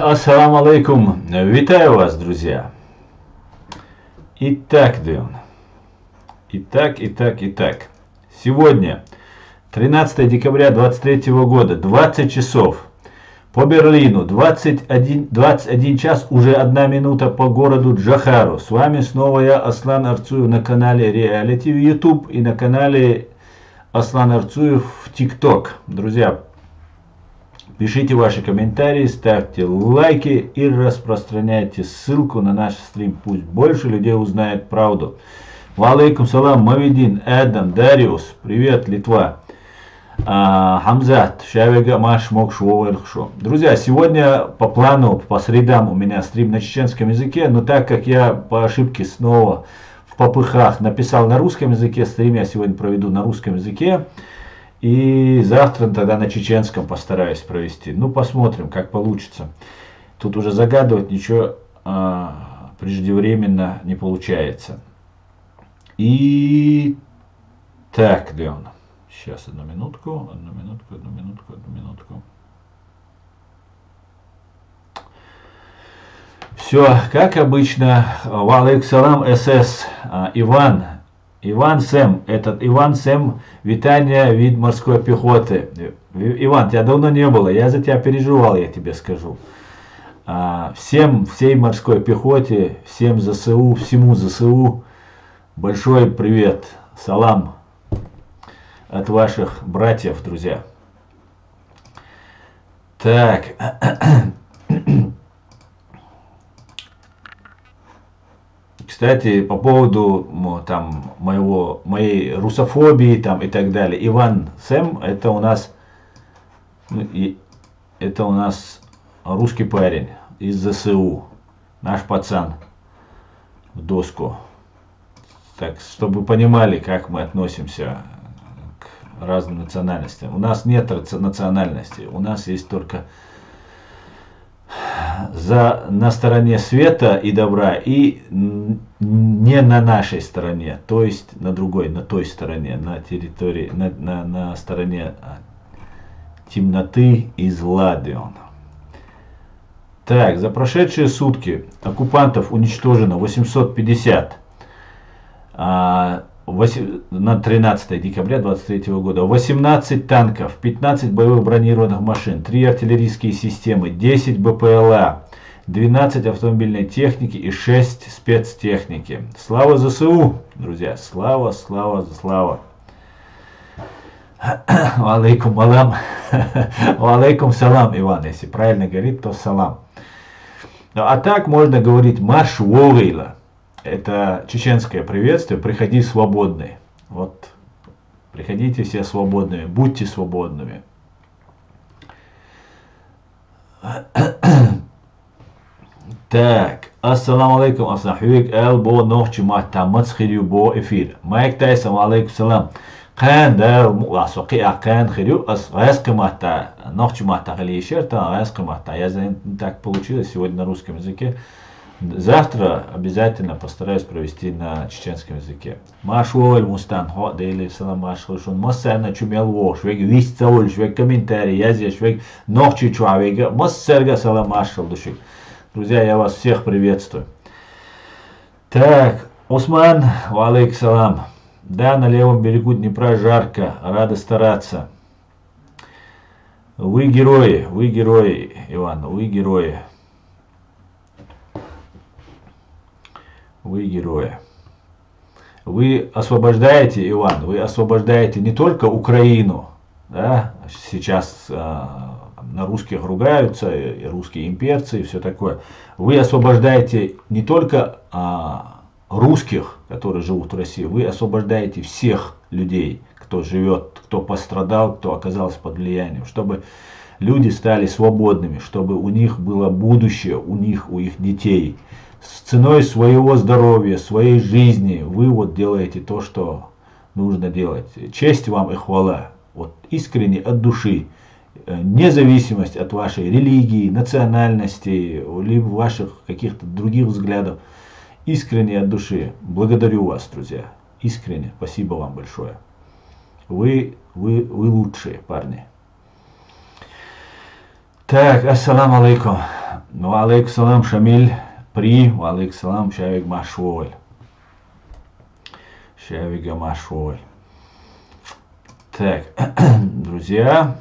Ассаламу алейкум. Витаю вас, друзья. Итак, Дэн. Итак. Сегодня, 13 декабря 23 года, 20 часов. По Берлину, 21 час, уже 1 минута по городу Джохару. С вами снова я, Аслан Арцуев, на канале Reality в YouTube и на канале Аслан Арцуев в TikTok. Друзья, пишите ваши комментарии, ставьте лайки и распространяйте ссылку на наш стрим. Пусть больше людей узнает правду. Валейкум салам, Мавидин, Эдам, Дариус, привет, Литва. Хамзат, Шавега, Маш, Мок, Шо. Друзья, сегодня по плану, по средам у меня стрим на чеченском языке, но так как я по ошибке снова в попыхах написал на русском языке, стрим я сегодня проведу на русском языке. И завтра тогда на чеченском постараюсь провести. Ну, посмотрим, как получится. Тут уже загадывать ничего преждевременно не получается. И так, Леон. Сейчас, одну минутку. Все, как обычно. Валейкум салам, СС. Иван Сэм, Иван Сэм, витание вид морской пехоты. Иван, тебя давно не было, я за тебя переживал, я тебе скажу. Всей морской пехоте, всему ЗСУ, большой привет, салам от ваших братьев, друзья. Так. Кстати, по поводу моей русофобии там, и так далее. Иван Сэм, это у нас русский парень из ЗСУ. Наш пацан в доску. Так, чтобы вы понимали, как мы относимся к разным национальностям. У нас нет национальности, у нас есть только на стороне света и добра, и не на нашей стороне, то есть на другой, на той стороне, на территории, на стороне темноты и зла. Так, за прошедшие сутки оккупантов уничтожено 850 на 13 декабря 23 года, 18 танков, 15 боевых бронированных машин, 3 артиллерийские системы, 10 БПЛА, 12 автомобильной техники и 6 спецтехники. Слава ЗСУ, друзья, слава. Валейкум алам. Валейкум салам, Иван, если правильно говорит, то салам. А так можно говорить марш вовейла. Это чеченское приветствие, приходи свободный. Вот, приходите все свободными, будьте свободными. Так, ассаламу алейкум, ассахюик, бо нохчи махтамат схирю бо эфир. Майк тайсам алейкум салам. Кан дар муасоки акан хирю, ас гайска махта, нохчи махта халишер, та гайска махта. Я так получилось сегодня на русском языке. Завтра обязательно постараюсь провести на чеченском языке. Машуэль мустан хо дейли салам машхушун массана чумел во швег вистаул швег комментарий язи швег нохчи чуавега массерга салам машхал душик. Друзья, я вас всех приветствую. Так, Усман, валейк салам. Да, на левом берегу Днепра жарко, рады стараться. Вы герои, Иван, вы герои. Вы герои. Вы освобождаете, Иван, вы освобождаете не только Украину, да, сейчас на русских ругаются, и русские имперцы и все такое. Вы освобождаете не только русских, которые живут в России, вы освобождаете всех людей, кто живет, кто пострадал, кто оказался под влиянием, чтобы люди стали свободными, чтобы у них было будущее, у их детей. С ценой своего здоровья, своей жизни вы вот делаете то, что нужно делать. Честь вам и хвала. Вот искренне от души. Независимость от вашей религии, национальности, либо ваших каких-то других взглядов. Искренне от души. Благодарю вас, друзья. Искренне. Спасибо вам большое. Вы лучшие парни. Так, ассаламу алейкум. Ну, алейкум салам, Шамиль, алейкум салам, Шавик Машволь. Шавига Машволь. Так, друзья.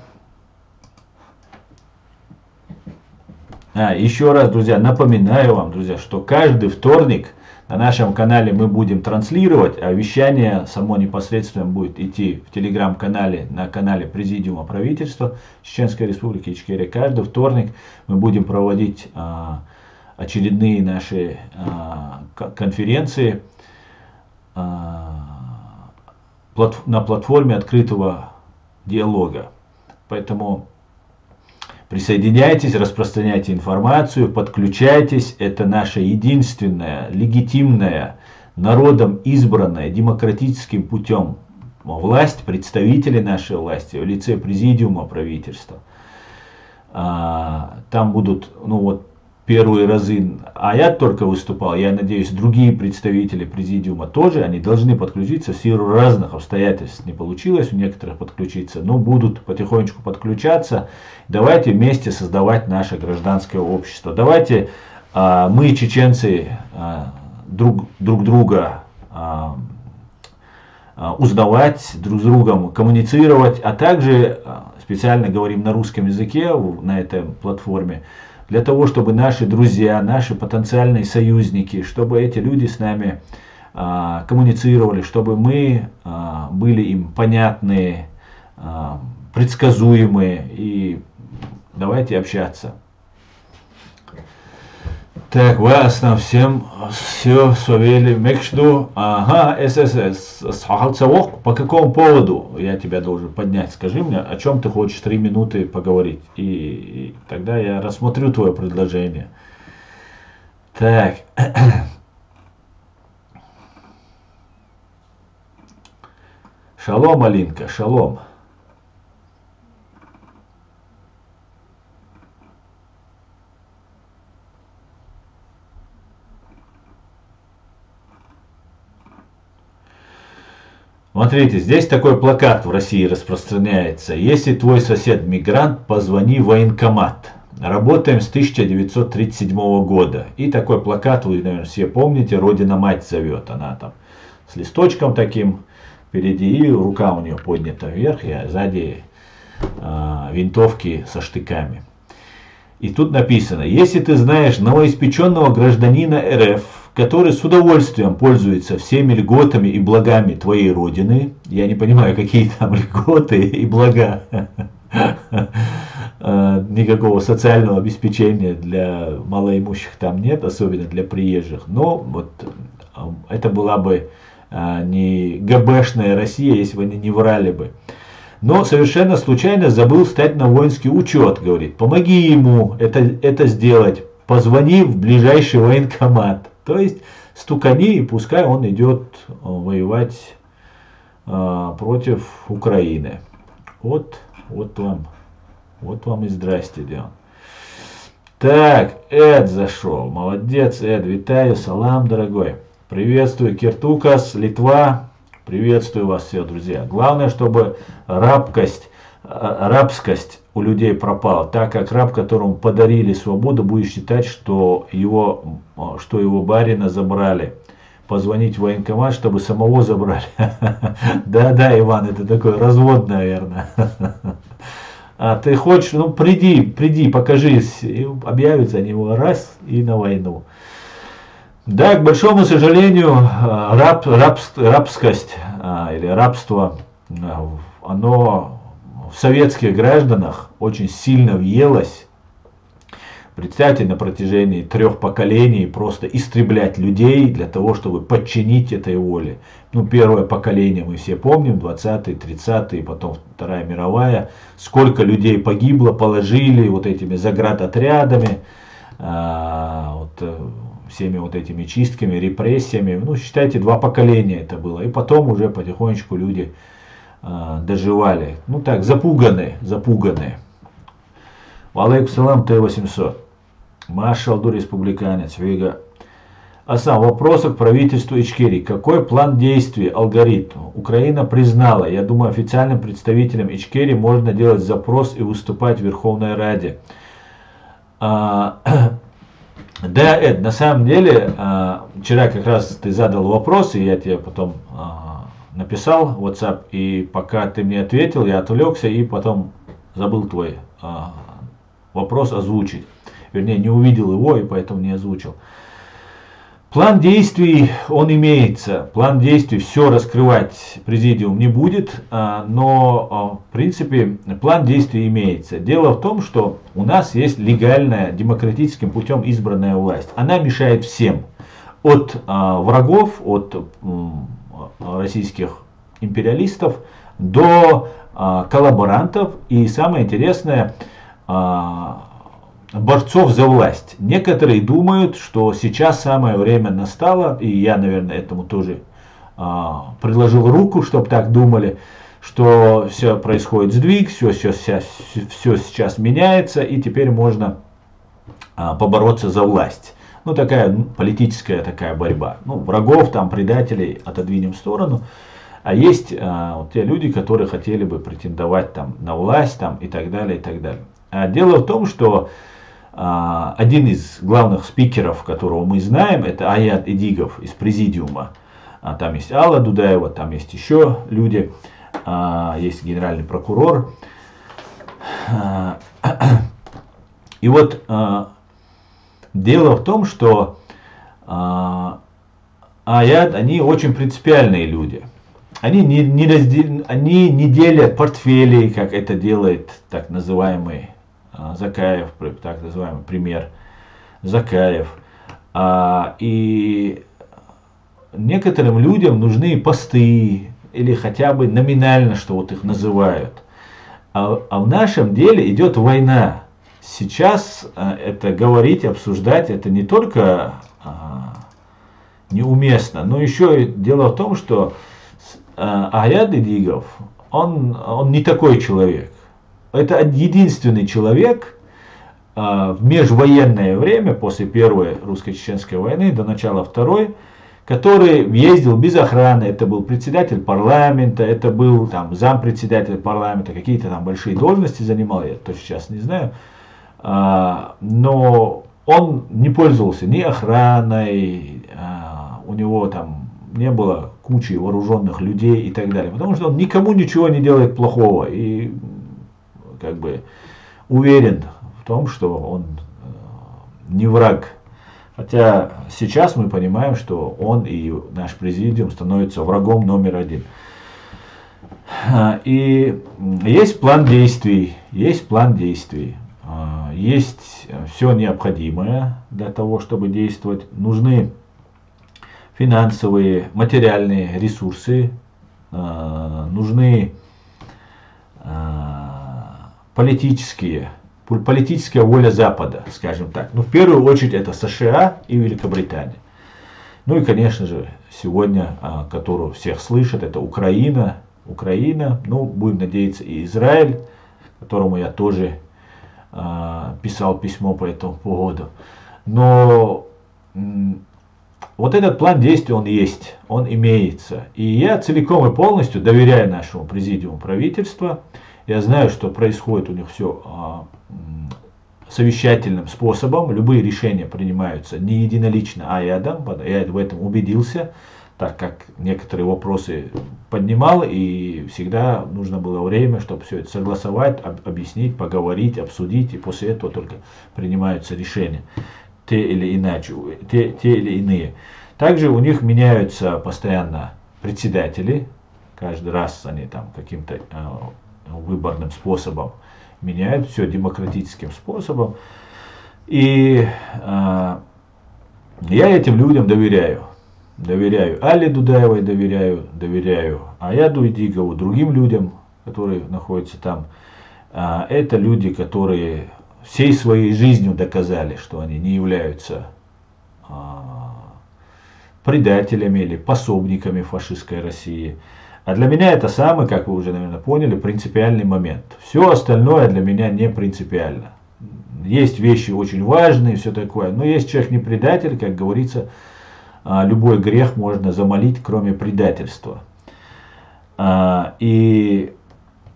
Еще раз, друзья, напоминаю вам, друзья, что каждый вторник на нашем канале мы будем транслировать, а вещание само непосредственно будет идти в телеграм-канале, на канале Президиума правительства Чеченской Республики Ичкерия. Каждый вторник мы будем проводить очередные наши конференции на платформе открытого диалога. Поэтому присоединяйтесь, распространяйте информацию, подключайтесь. Это наша единственная, легитимная, народом избранная, демократическим путем власть, представители нашей власти в лице Президиума правительства. Там будут, первые разы Аят только выступал, я надеюсь, другие представители Президиума тоже, они должны подключиться в силу разных обстоятельств. Не получилось у некоторых подключиться, но будут потихонечку подключаться. Давайте вместе создавать наше гражданское общество. Давайте мы, чеченцы, друг друга узнавать, друг с другом коммуницировать, а также специально говорим на русском языке на этой платформе, для того, чтобы наши друзья, наши потенциальные союзники, чтобы эти люди с нами коммуницировали, чтобы мы были им понятны, предсказуемые, и давайте общаться. Так, ясно всем, все, совели, мекшду, ССС, по какому поводу я тебя должен поднять? Скажи мне, о чем ты хочешь 3 минуты поговорить, и тогда я рассмотрю твое предложение. Так. Шалом, Алинка, шалом. Смотрите, здесь такой плакат в России распространяется. Если твой сосед мигрант, позвони в военкомат. Работаем с 1937 года. И такой плакат, вы, наверное, все помните, Родина-мать зовет. Она там с листочком таким впереди, и рука у нее поднята вверх, и сзади винтовки со штыками. И тут написано: если ты знаешь новоиспеченного гражданина РФ, который с удовольствием пользуется всеми льготами и благами твоей родины, я не понимаю, какие там льготы и блага, никакого социального обеспечения для малоимущих там нет, особенно для приезжих, но вот это была бы не ГБшная Россия, если бы они не врали бы. Но совершенно случайно забыл стать на воинский учет, говорит. Помоги ему это сделать, позвони в ближайший военкомат. То есть стукани, и пускай он идет воевать против Украины. Вот вам и здрасте, Диан. Так, Эд зашел. Молодец, Эд, витаю, салам, дорогой. Приветствую, Киртукас, Литва. Приветствую вас всех, друзья. Главное, чтобы рабскость у людей пропала. Так как раб, которому подарили свободу, будет считать, что его барина забрали. Позвонить в военкомат, чтобы самого забрали. Да, Иван, это такой развод, наверное. А ты хочешь, приди, покажись. И объявятся они его раз и на войну. Да, к большому сожалению, рабскость или рабство, оно в советских гражданах очень сильно въелось. Представьте, на протяжении 3 поколений просто истреблять людей для того, чтобы подчинить этой воле. Первое поколение мы все помним, 20-е, 30-е, потом Вторая мировая. Сколько людей погибло, положили вот этими заградотрядами, всеми вот этими чистками, репрессиями. Считайте, 2 поколения это было. И потом уже потихонечку люди доживали. Запуганные. Алейкум салам, Т-800. Машалду, республиканец, Вига. Асан, вопросы к правительству Ичкерии. Какой план действий, алгоритм? Украина признала. Я думаю, официальным представителям Ичкерии можно делать запрос и выступать в Верховной Раде. Да, Эд, на самом деле, вчера как раз ты задал вопрос, и я тебе потом написал в WhatsApp, и пока ты мне ответил, я отвлекся и потом забыл твой вопрос озвучить. Вернее, не увидел его, и поэтому не озвучил. План действий, он имеется. План действий все раскрывать президиум не будет, но в принципе план действий имеется. Дело в том, что у нас есть легальная, демократическим путем избранная власть. Она мешает всем. От врагов, от российских империалистов до коллаборантов и, самое интересное, борцов за власть. Некоторые думают, что сейчас самое время настало, и я, наверное, этому тоже приложил руку, чтобы так думали, что все происходит сдвиг, все сейчас меняется, и теперь можно побороться за власть. Ну, такая политическая такая борьба. Ну, врагов, там, предателей отодвинем в сторону. А есть вот те люди, которые хотели бы претендовать там, на власть там, и так далее, и так далее. А дело в том, что один из главных спикеров, которого мы знаем, это Аят Эдигов из президиума. Там есть Алла Дудаева, там есть еще люди, есть генеральный прокурор. И вот дело в том, что Аят, они очень принципиальные люди. Они не делят портфелей, как это делает так называемый Закаев, так называемый пример Закаев. И некоторым людям нужны посты или хотя бы номинально, что вот их называют. А в нашем деле идет война. Сейчас это говорить, обсуждать, это не только неуместно, но еще и дело в том, что Аят Эдигов, он не такой человек. Это единственный человек в межвоенное время, после Первой русско-чеченской войны до начала Второй, который ездил без охраны. Это был председатель парламента, это был там зампредседатель парламента, какие-то там большие должности занимал, я точно сейчас не знаю. Но он не пользовался ни охраной, у него там не было кучи вооруженных людей и так далее. Потому что он никому ничего не делает плохого. И как бы уверен в том, что он не враг. Хотя сейчас мы понимаем, что он и наш президиум становятся врагом номер один. И есть план действий, есть все необходимое для того, чтобы действовать. Нужны финансовые, материальные ресурсы, нужны политическая воля Запада, скажем так. Ну, в первую очередь это США и Великобритания. Ну и, конечно же, сегодня, которую всех слышат, это Украина. Ну, будем надеяться, и Израиль, которому я тоже писал письмо по этому поводу. Но вот этот план действий, он есть, он имеется. И я целиком и полностью доверяю нашему президиуму правительства. Я знаю, что происходит у них все совещательным способом. Любые решения принимаются не единолично Аядом. Я в этом убедился, так как некоторые вопросы поднимал, и всегда нужно было время, чтобы все это согласовать, объяснить, поговорить, обсудить, и после этого только принимаются решения, те или иные. Также у них меняются постоянно председатели, каждый раз они там каким-то выборным способом меняют, все демократическим способом. И я этим людям доверяю. Доверяю Алле Дудаевой, доверяю Аяду Эдигову, другим людям, которые находятся там. Это люди, которые всей своей жизнью доказали, что они не являются предателями или пособниками фашистской России. А для меня это самый, как вы уже, наверное, поняли, принципиальный момент. Все остальное для меня не принципиально. Есть вещи очень важные, все такое, но есть человек не предатель, как говорится, любой грех можно замолить, кроме предательства. И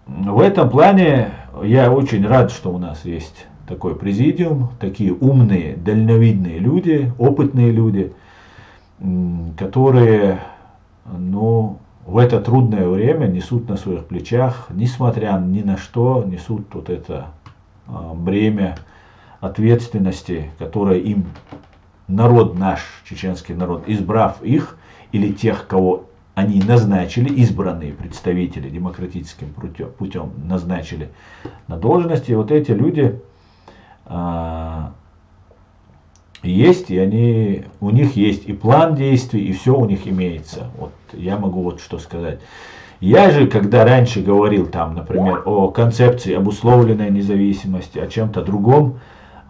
в этом плане я очень рад, что у нас есть такой президиум, такие умные, дальновидные люди, опытные люди, которые, ну, в это трудное время несут на своих плечах, несмотря ни на что, несут вот это бремя ответственности, которое им народ наш, чеченский народ, избрав их или тех, кого они назначили, избранные представители демократическим путем назначили на должности. Вот эти люди есть, и у них есть и план действий, и все у них имеется. Вот я могу вот что сказать. Я же, когда раньше говорил там, например, о концепции обусловленной независимости, о чем-то другом,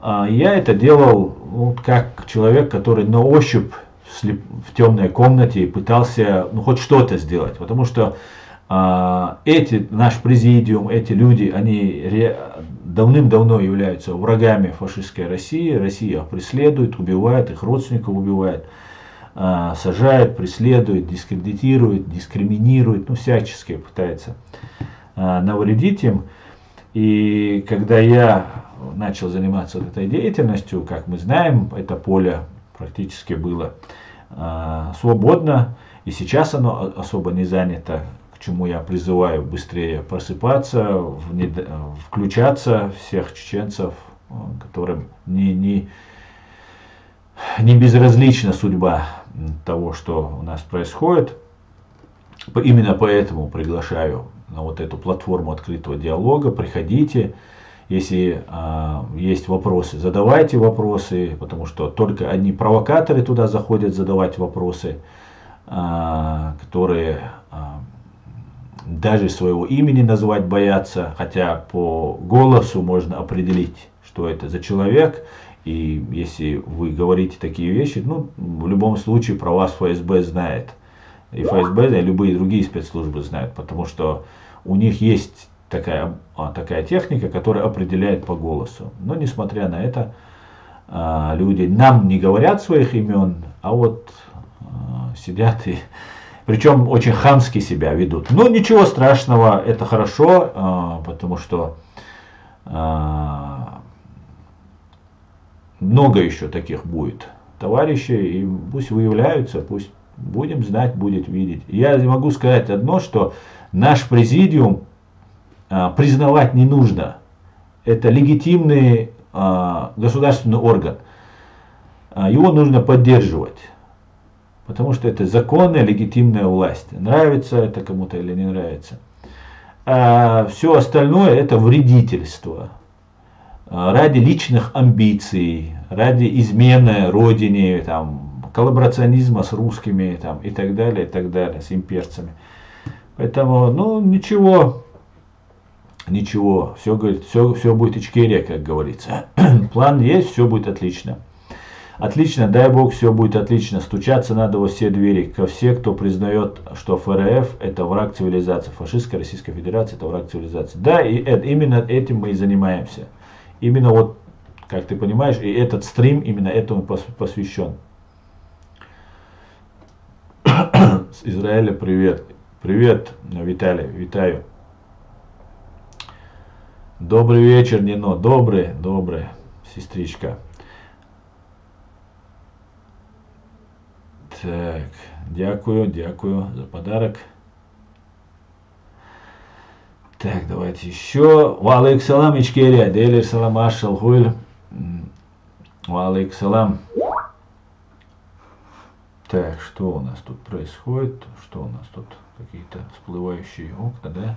я это делал как человек, который на ощупь в темной комнате пытался хоть что-то сделать. Потому что наш президиум, эти люди, они давным-давно являются врагами фашистской России. Россия их преследует, убивает, их родственников убивает, сажает, преследует, дискредитирует, дискриминирует, всячески пытается навредить им. И когда я начал заниматься вот этой деятельностью, как мы знаем, это поле практически было свободно, и сейчас оно особо не занято, к чему я призываю быстрее просыпаться, включаться всех чеченцев, которым не безразлична судьба того, что у нас происходит. Именно поэтому приглашаю на вот эту платформу открытого диалога. Приходите, если есть вопросы, задавайте вопросы, потому что только одни провокаторы туда заходят задавать вопросы, которые даже своего имени назвать боятся, хотя по голосу можно определить, что это за человек. И если вы говорите такие вещи, в любом случае про вас ФСБ знает. И ФСБ, и любые другие спецслужбы знают, потому что у них есть такая техника, которая определяет по голосу. Но несмотря на это, люди нам не говорят своих имен, а вот сидят и причем очень хамски себя ведут. Но ничего страшного, это хорошо, потому что много еще таких будет товарищей, и пусть выявляются, пусть будем знать, будет видеть. Я могу сказать одно, что наш президиум признавать не нужно. Это легитимный государственный орган. Его нужно поддерживать. Потому что это законная, легитимная власть. Нравится это кому-то или не нравится. А все остальное это вредительство. Ради личных амбиций, ради измены родине, коллаборационизма с русскими и так далее, с имперцами. Поэтому, ничего, все будет Ичкерия, как говорится. План есть, все будет отлично. Отлично, дай Бог, все будет отлично. Стучаться надо во все двери, ко всем, кто признает, что ФРФ это враг цивилизации, фашистская Российская Федерация это враг цивилизации. Да, и именно этим мы и занимаемся. Именно вот, как ты понимаешь, и этот стрим именно этому посвящен. С Израиля привет. Привет, Виталий, витаю. Добрый вечер, Нино. Добрый, сестричка. Так, дякую за подарок. Так, давайте еще. Валейк салам, Ичкерия. Дейлер салам, ашал хуйль. Валейк салам. Так, что у нас тут происходит? Что у нас тут? Какие-то всплывающие окна, да?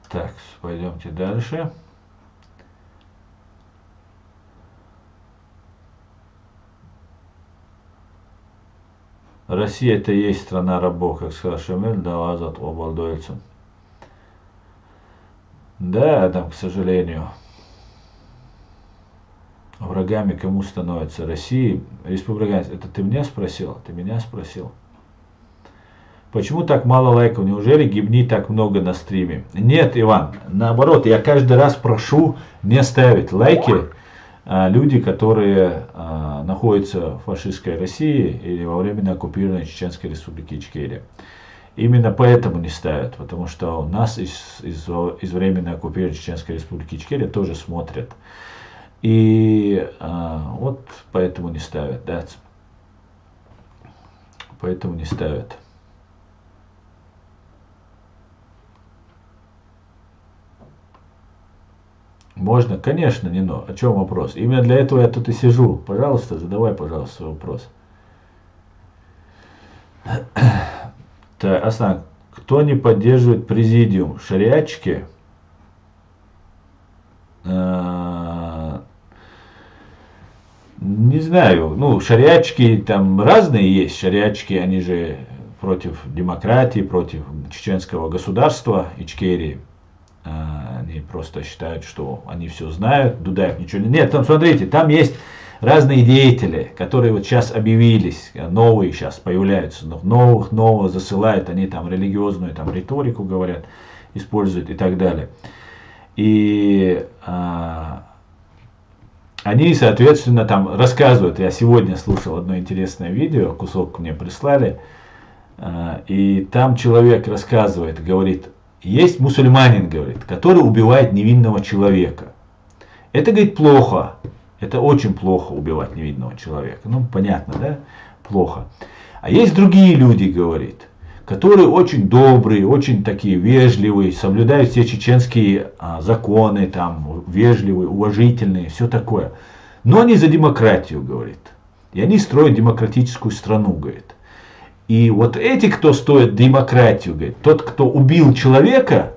Так, пойдемте дальше. Россия это и есть страна рабов, как сказал Шамиль, дала азат обалдуэльцам. Да, Адам, к сожалению. Врагами кому становятся? России, республиканцы. Это ты меня спросил? Ты меня спросил? Почему так мало лайков? Неужели гибни так много на стриме? Нет, Иван, наоборот, я каждый раз прошу не ставить лайки люди, которые находятся в фашистской России или во временно оккупированной Чеченской Республике Ичкерия. Именно поэтому не ставят, потому что нас из временной оккупированной Чеченской Республики Ичкерия тоже смотрят. И вот поэтому не ставят, да. Поэтому не ставят. Можно, конечно, Нино. О чем вопрос? Именно для этого я тут и сижу. Пожалуйста, задавай, пожалуйста, свой вопрос. Так, Асан, кто не поддерживает президиум? Шариатчики? Не знаю. Ну, шариатчики там разные есть. Шариатчики, они же против демократии, против чеченского государства Ичкерии. Они просто считают, что они все знают, Дудаев ничего не... Нет, там смотрите, там есть разные деятели, которые вот сейчас объявились, новые сейчас появляются, новых засылают, они там религиозную там риторику говорят, используют и так далее. И они, соответственно, там рассказывают, я сегодня слушал одно интересное видео, кусок мне прислали, и там человек рассказывает, говорит, есть мусульманин, говорит, который убивает невинного человека. Это, говорит, плохо. Это очень плохо убивать невинного человека. Ну, понятно, да? Плохо. А есть другие люди, говорит, которые очень добрые, очень такие вежливые, соблюдают все чеченские законы, там, вежливые, уважительные, все такое. Но они за демократию, говорит. И они строят демократическую страну, говорит. И вот эти, кто стоит демократию, говорит, тот, кто убил человека,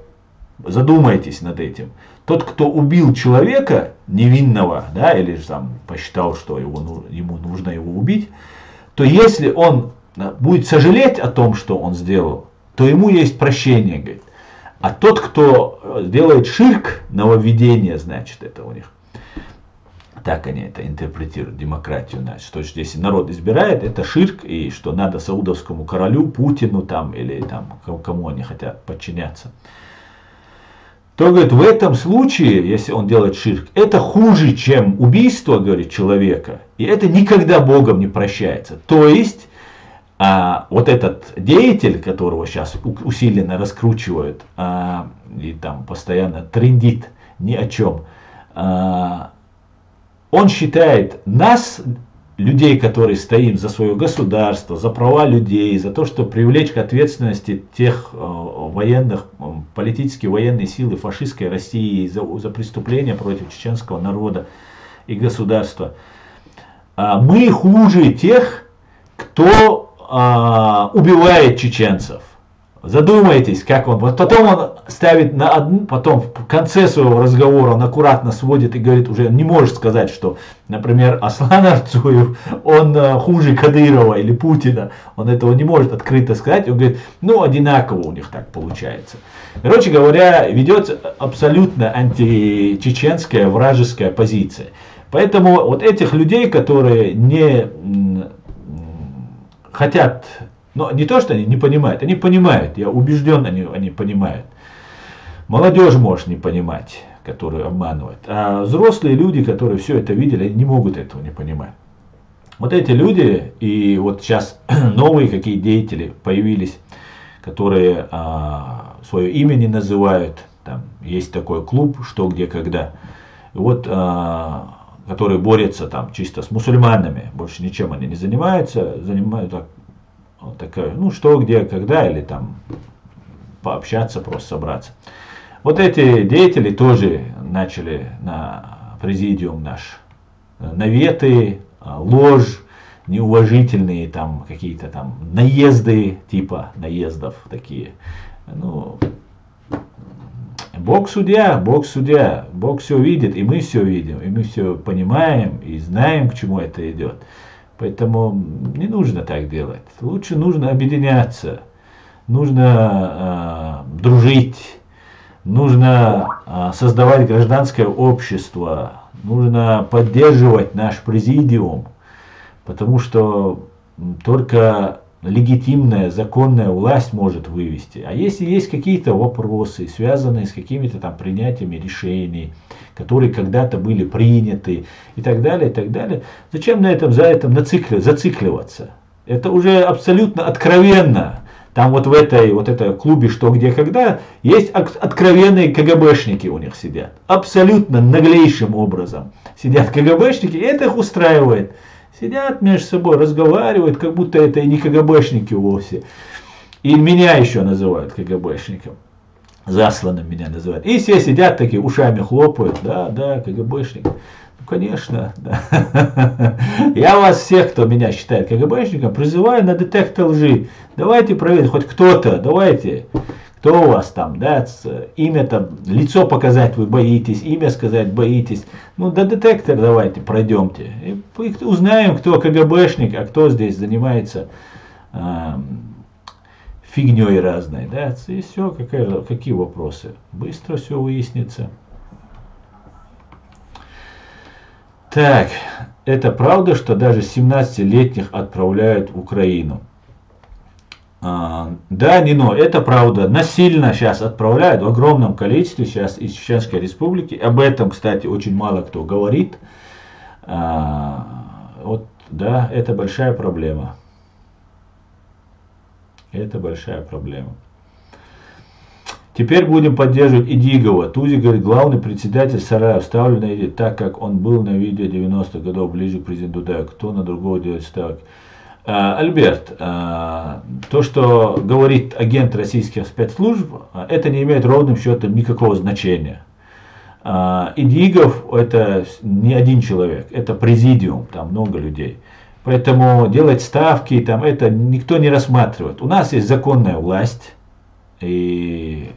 задумайтесь над этим, тот, кто убил человека невинного, да, или же там посчитал, что ему нужно его убить, то если он будет сожалеть о том, что он сделал, то ему есть прощение, говорит. А тот, кто делает ширк, нововведение, значит, это у них. Так они это интерпретируют, демократию, значит, что если народ избирает, это ширк, и что надо саудовскому королю, Путину там, или там, кому они хотят подчиняться. То, говорит, в этом случае, если он делает ширк, это хуже, чем убийство, говорит, человека, и это никогда Богом не прощается. То есть, вот этот деятель, которого сейчас усиленно раскручивают, и там постоянно трендит ни о чем, он считает нас, людей, которые стоим за свое государство, за права людей, за то, чтобы привлечь к ответственности тех военных, политические военные силы фашистской России за преступления против чеченского народа и государства. Мы хуже тех, кто убивает чеченцев. Задумайтесь, как он. Потом он ставит на одну, потом в конце своего разговора он аккуратно сводит и говорит, уже не может сказать, что, например, Аслан Арцуев, он хуже Кадырова или Путина. Он этого не может открыто сказать. Он говорит, ну, одинаково у них так получается. Короче говоря, ведется абсолютно античеченская вражеская позиция. Поэтому вот этих людей, которые не хотят... Но не то, что они не понимают, они понимают, я убежден, они понимают. Молодежь может не понимать, которую обманывают. А взрослые люди, которые все это видели, они не могут этого не понимать. Вот эти люди, и вот сейчас новые какие деятели появились, которые свое имя не называют. Там есть такой клуб «Что, где, когда». И вот, которые борются там чисто с мусульманами, больше ничем они не занимаются, вот такая, ну, что, где, когда, или там пообщаться, просто собраться. Вот эти деятели тоже начали на президиум наш наветы, ложь, неуважительные там какие-то там наезды, типа наездов такие. Ну, Бог судья, Бог судья, Бог все видит, и мы все видим, и мы все понимаем, и знаем, к чему это идет. Поэтому не нужно так делать. Лучше нужно объединяться, нужно дружить, нужно создавать гражданское общество, нужно поддерживать наш президиум, потому что только легитимная, законная власть может вывести. А если есть какие-то вопросы, связанные с какими-то там принятиями решений, которые когда-то были приняты и так далее, зачем за этим зацикливаться? Это уже абсолютно откровенно. Там вот в этой клубе «Что, где, когда» есть откровенные КГБшники у них сидят. Абсолютно наглейшим образом сидят КГБшники, и это их устраивает. Сидят между собой, разговаривают, как будто это и не КГБшники вовсе. И меня еще называют КГБшником. Засланным меня называют. И все сидят такие, ушами хлопают. Да, да, КГБшник. Ну, конечно. Да. Я вас всех, кто меня считает КГБшником, призываю на детектор лжи. Давайте проверим, хоть кто-то, давайте. Кто у вас там, да, имя там, лицо показать вы боитесь, имя сказать боитесь. Ну, до детектора давайте пройдемте. И узнаем, кто КГБшник, а кто здесь занимается фигней разной, да, и все, какие вопросы. Быстро все выяснится. Так, это правда, что даже 17-летних отправляют в Украину? Да, Нино, это правда. Насильно сейчас отправляют в огромном количестве сейчас из Чеченской Республики. Об этом, кстати, очень мало кто говорит. Вот, да, это большая проблема. Это большая проблема. Теперь будем поддерживать Идигова. Тузи говорит, главный председатель Сарая вставлю на видео, так как он был на видео 90-х годов ближе к президенту Дудаеву. Кто на другого делает ставки? Альберт, то, что говорит агент российских спецслужб, это не имеет ровным счетом никакого значения. Идигов это не один человек, это президиум, там много людей. Поэтому делать ставки, там это никто не рассматривает. У нас есть законная власть, и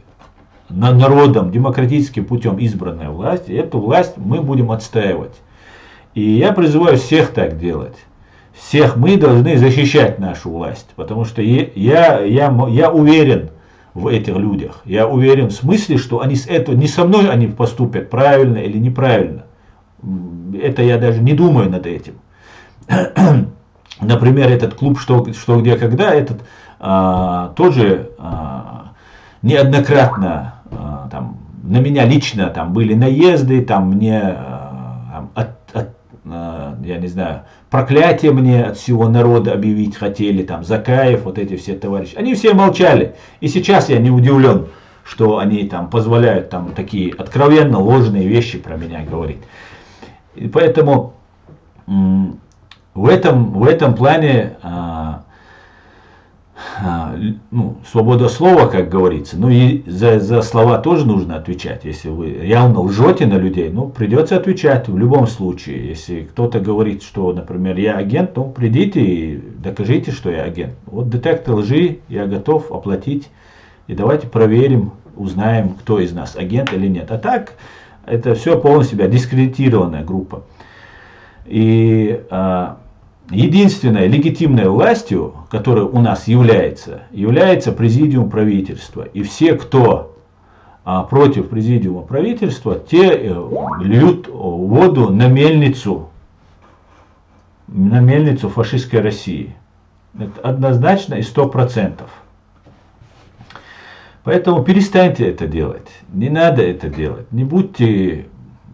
народом, демократическим путем избранная власть, и эту власть мы будем отстаивать. И я призываю всех так делать. Всех мы должны защищать нашу власть, потому что я уверен в этих людях. Я уверен в смысле, что они не со мной они поступят правильно или неправильно. Это я даже не думаю над этим. Например, этот клуб «Что, где, когда», этот тоже неоднократно там, на меня лично там были наезды, там мне я не знаю, проклятие мне от всего народа объявить хотели, там, Закаев, вот эти все товарищи. Они все молчали. И сейчас я не удивлен, что они там позволяют там такие откровенно ложные вещи про меня говорить. И поэтому в этом плане свобода слова, как говорится, ну и за слова тоже нужно отвечать. Если вы явно лжете на людей, ну придется отвечать в любом случае. Если кто-то говорит, что, например, я агент, ну придите и докажите, что я агент. Вот детектор лжи я готов оплатить. И давайте проверим, узнаем, кто из нас агент или нет. А так, это все полностью себя дискредитированная группа. И единственной легитимной властью, которая у нас является президиум правительства. И все, кто против президиума правительства, те льют воду на мельницу фашистской России. Это однозначно и 100%. Поэтому перестаньте это делать. Не надо это делать. Не будьте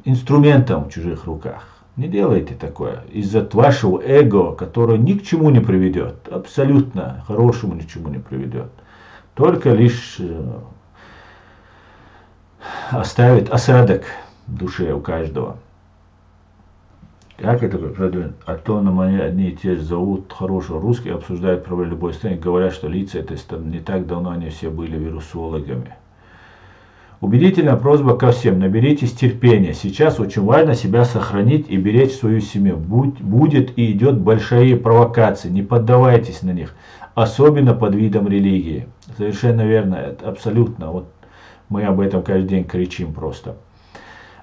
инструментом в чужих руках. Не делайте такое из-за вашего эго, которое ни к чему не приведет, абсолютно хорошему ни к чему не приведет. Только лишь оставит осадок в душе у каждого. Как это продвинуть? А то на мои одни и те же зовут хорошего русских, обсуждают проблемы любой страны, говорят, что лица этой страны не так давно они все были вирусологами. Убедительная просьба ко всем, наберитесь терпения. Сейчас очень важно себя сохранить и беречь свою семью. Будет и идет большие провокации, не поддавайтесь на них, особенно под видом религии. Совершенно верно, это абсолютно. Вот мы об этом каждый день кричим просто.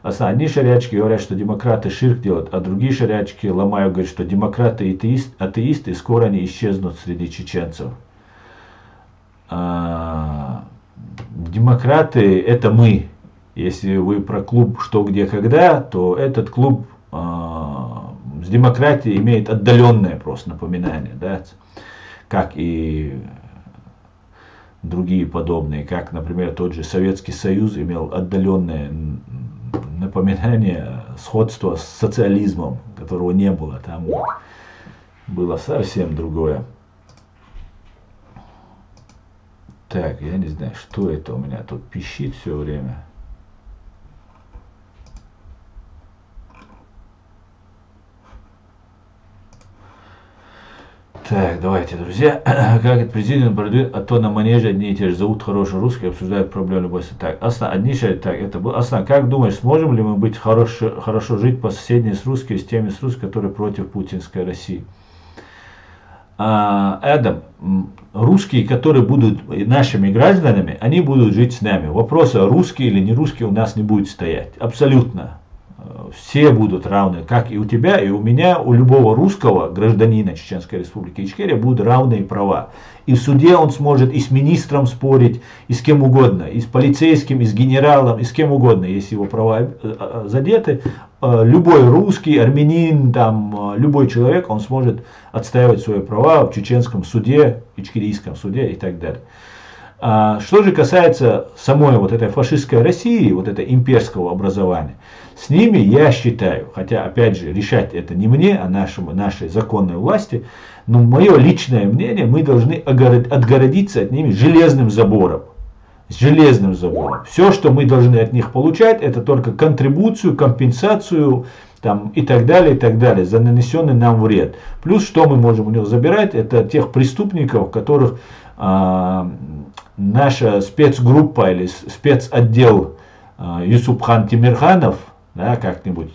Одни шариатчики говорят, что демократы ширк делают, а другие шариатчики ломают, говорят, что демократы и атеисты, скоро они исчезнут среди чеченцев. Демократы это мы. Если вы про клуб «Что, где, когда», то этот клуб с демократией имеет отдаленное просто напоминание, да? Как и другие подобные, как, например, тот же Советский Союз имел отдаленное напоминание, сходство с социализмом, которого не было. Там было совсем другое. Так, я не знаю, что это у меня тут пищит все время. Так, давайте, друзья. Как этот президент продает, а то на манеже одни и те же зовут хорошие русские, обсуждают проблемы любой. Так, Асна, одни шарят, так, это был. Асна, как думаешь, сможем ли мы быть хорошо жить по соседней с русскими, с теми с русскими, которые против путинской России? Адам, русские, которые будут нашими гражданами, они будут жить с нами. Вопроса, русские или не русские, у нас не будет стоять. Абсолютно. Все будут равны, как и у тебя, и у меня, у любого русского гражданина Чеченской Республики Ичкерия будут равные права. И в суде он сможет и с министром спорить, и с кем угодно, и с полицейским, и с генералом, и с кем угодно, если его права задеты. Любой русский, армянин, там, любой человек, он сможет отстаивать свои права в чеченском суде, ичкерийском суде и так далее. Что же касается самой вот этой фашистской России, вот этого имперского образования, с ними я считаю, хотя опять же решать это не мне, а нашей законной власти, но мое личное мнение, мы должны отгородиться от них железным забором. С железным забором. Все, что мы должны от них получать, это только контрибуцию, компенсацию там, и так далее, за нанесенный нам вред. Плюс, что мы можем у них забирать, это тех преступников, которых наша спецгруппа или спецотдел Юсупхан Тимирханов, да, как-нибудь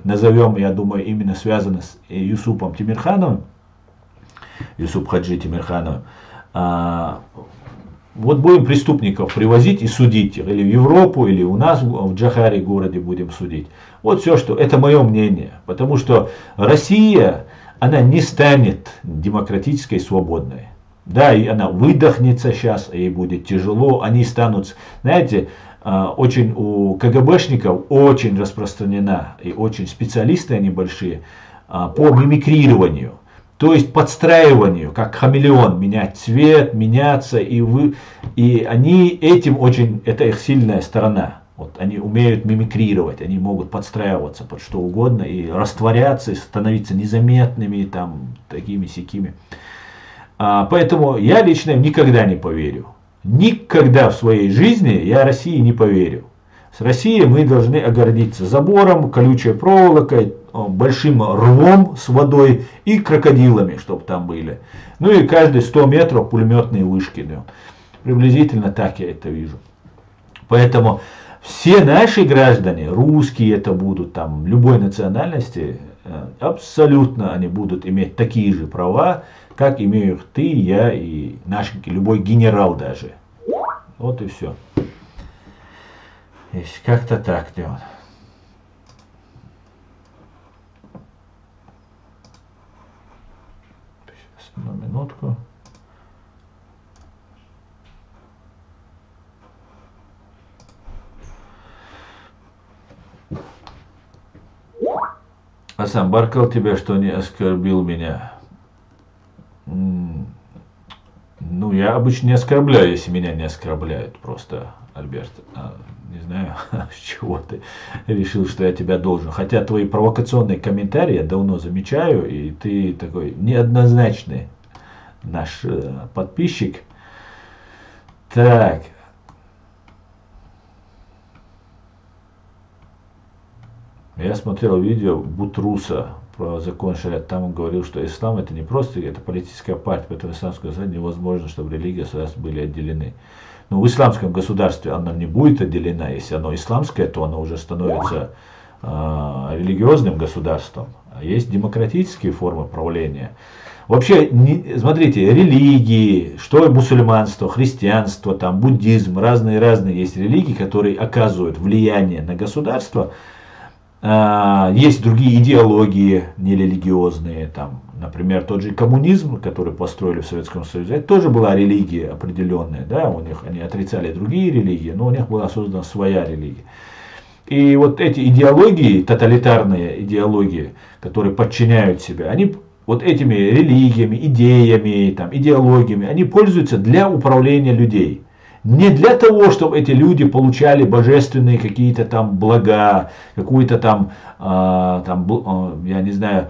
назовем, я думаю, именно связано с Юсупом Тимирхановым, Юсуп Хаджи Тимирхановым, вот будем преступников привозить и судить их, или в Европу, или у нас в Джахаре городе будем судить. Вот все, что, это мое мнение, потому что Россия, она не станет демократической, свободной. Да, и она выдохнется сейчас, ей будет тяжело, они станут, знаете, очень у КГБшников очень распространена, и очень специалисты они большие, по мимикрированию. То есть подстраиванию, как хамелеон, менять цвет, меняться, и они этим очень, это их сильная сторона. Вот, они умеют мимикрировать, они могут подстраиваться под что угодно и растворяться, и становиться незаметными, там, такими-сякими. Поэтому я лично им никогда не поверю. Никогда в своей жизни я России не поверю. С Россией мы должны огородиться забором, колючей проволокой, большим рвом с водой и крокодилами, чтобы там были. Ну и каждые 100 метров пулеметные вышки. Приблизительно так я это вижу. Поэтому все наши граждане, русские это будут, там, любой национальности, абсолютно они будут иметь такие же права, как имеют ты, я и наш, любой генерал даже. Вот и все. Как-то так, Дион. Сейчас, одну минутку. А сам Баркал тебя, что не оскорбил меня? Ну, я обычно не оскорбляю, если меня не оскорбляют. Просто, Альберт, не знаю, с чего ты решил, что я тебя должен. Хотя твои провокационные комментарии я давно замечаю, и ты такой неоднозначный наш подписчик. Так. Я смотрел видео Бутруса про закон шариат. Там он говорил, что ислам это не просто, это политическая партия, поэтому исламское государство невозможно, чтобы религия и государство были отделены. Но в исламском государстве она не будет отделена. Если оно исламское, то оно уже становится религиозным государством. А есть демократические формы правления. Вообще, смотрите, религии, что мусульманство, христианство, там, буддизм, разные-разные есть религии, которые оказывают влияние на государство. Есть другие идеологии нерелигиозные, там, например, тот же коммунизм, который построили в Советском Союзе, это тоже была религия определенная, да, у них они отрицали другие религии, но у них была создана своя религия. И вот эти идеологии, тоталитарные идеологии, которые подчиняют себя, они вот этими религиями, идеями, там, идеологиями, они пользуются для управления людей. Не для того, чтобы эти люди получали божественные какие-то там блага, какую-то там, я не знаю,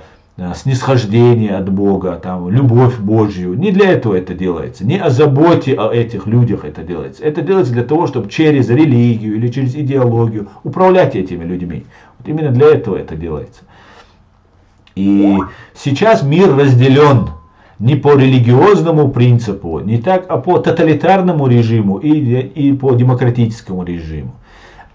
снисхождение от Бога, там, любовь Божью. Не для этого это делается, не о заботе о этих людях это делается. Это делается для того, чтобы через религию или через идеологию управлять этими людьми. Вот именно для этого это делается. И сейчас мир разделен не по религиозному принципу, не так, а по тоталитарному режиму и по демократическому режиму.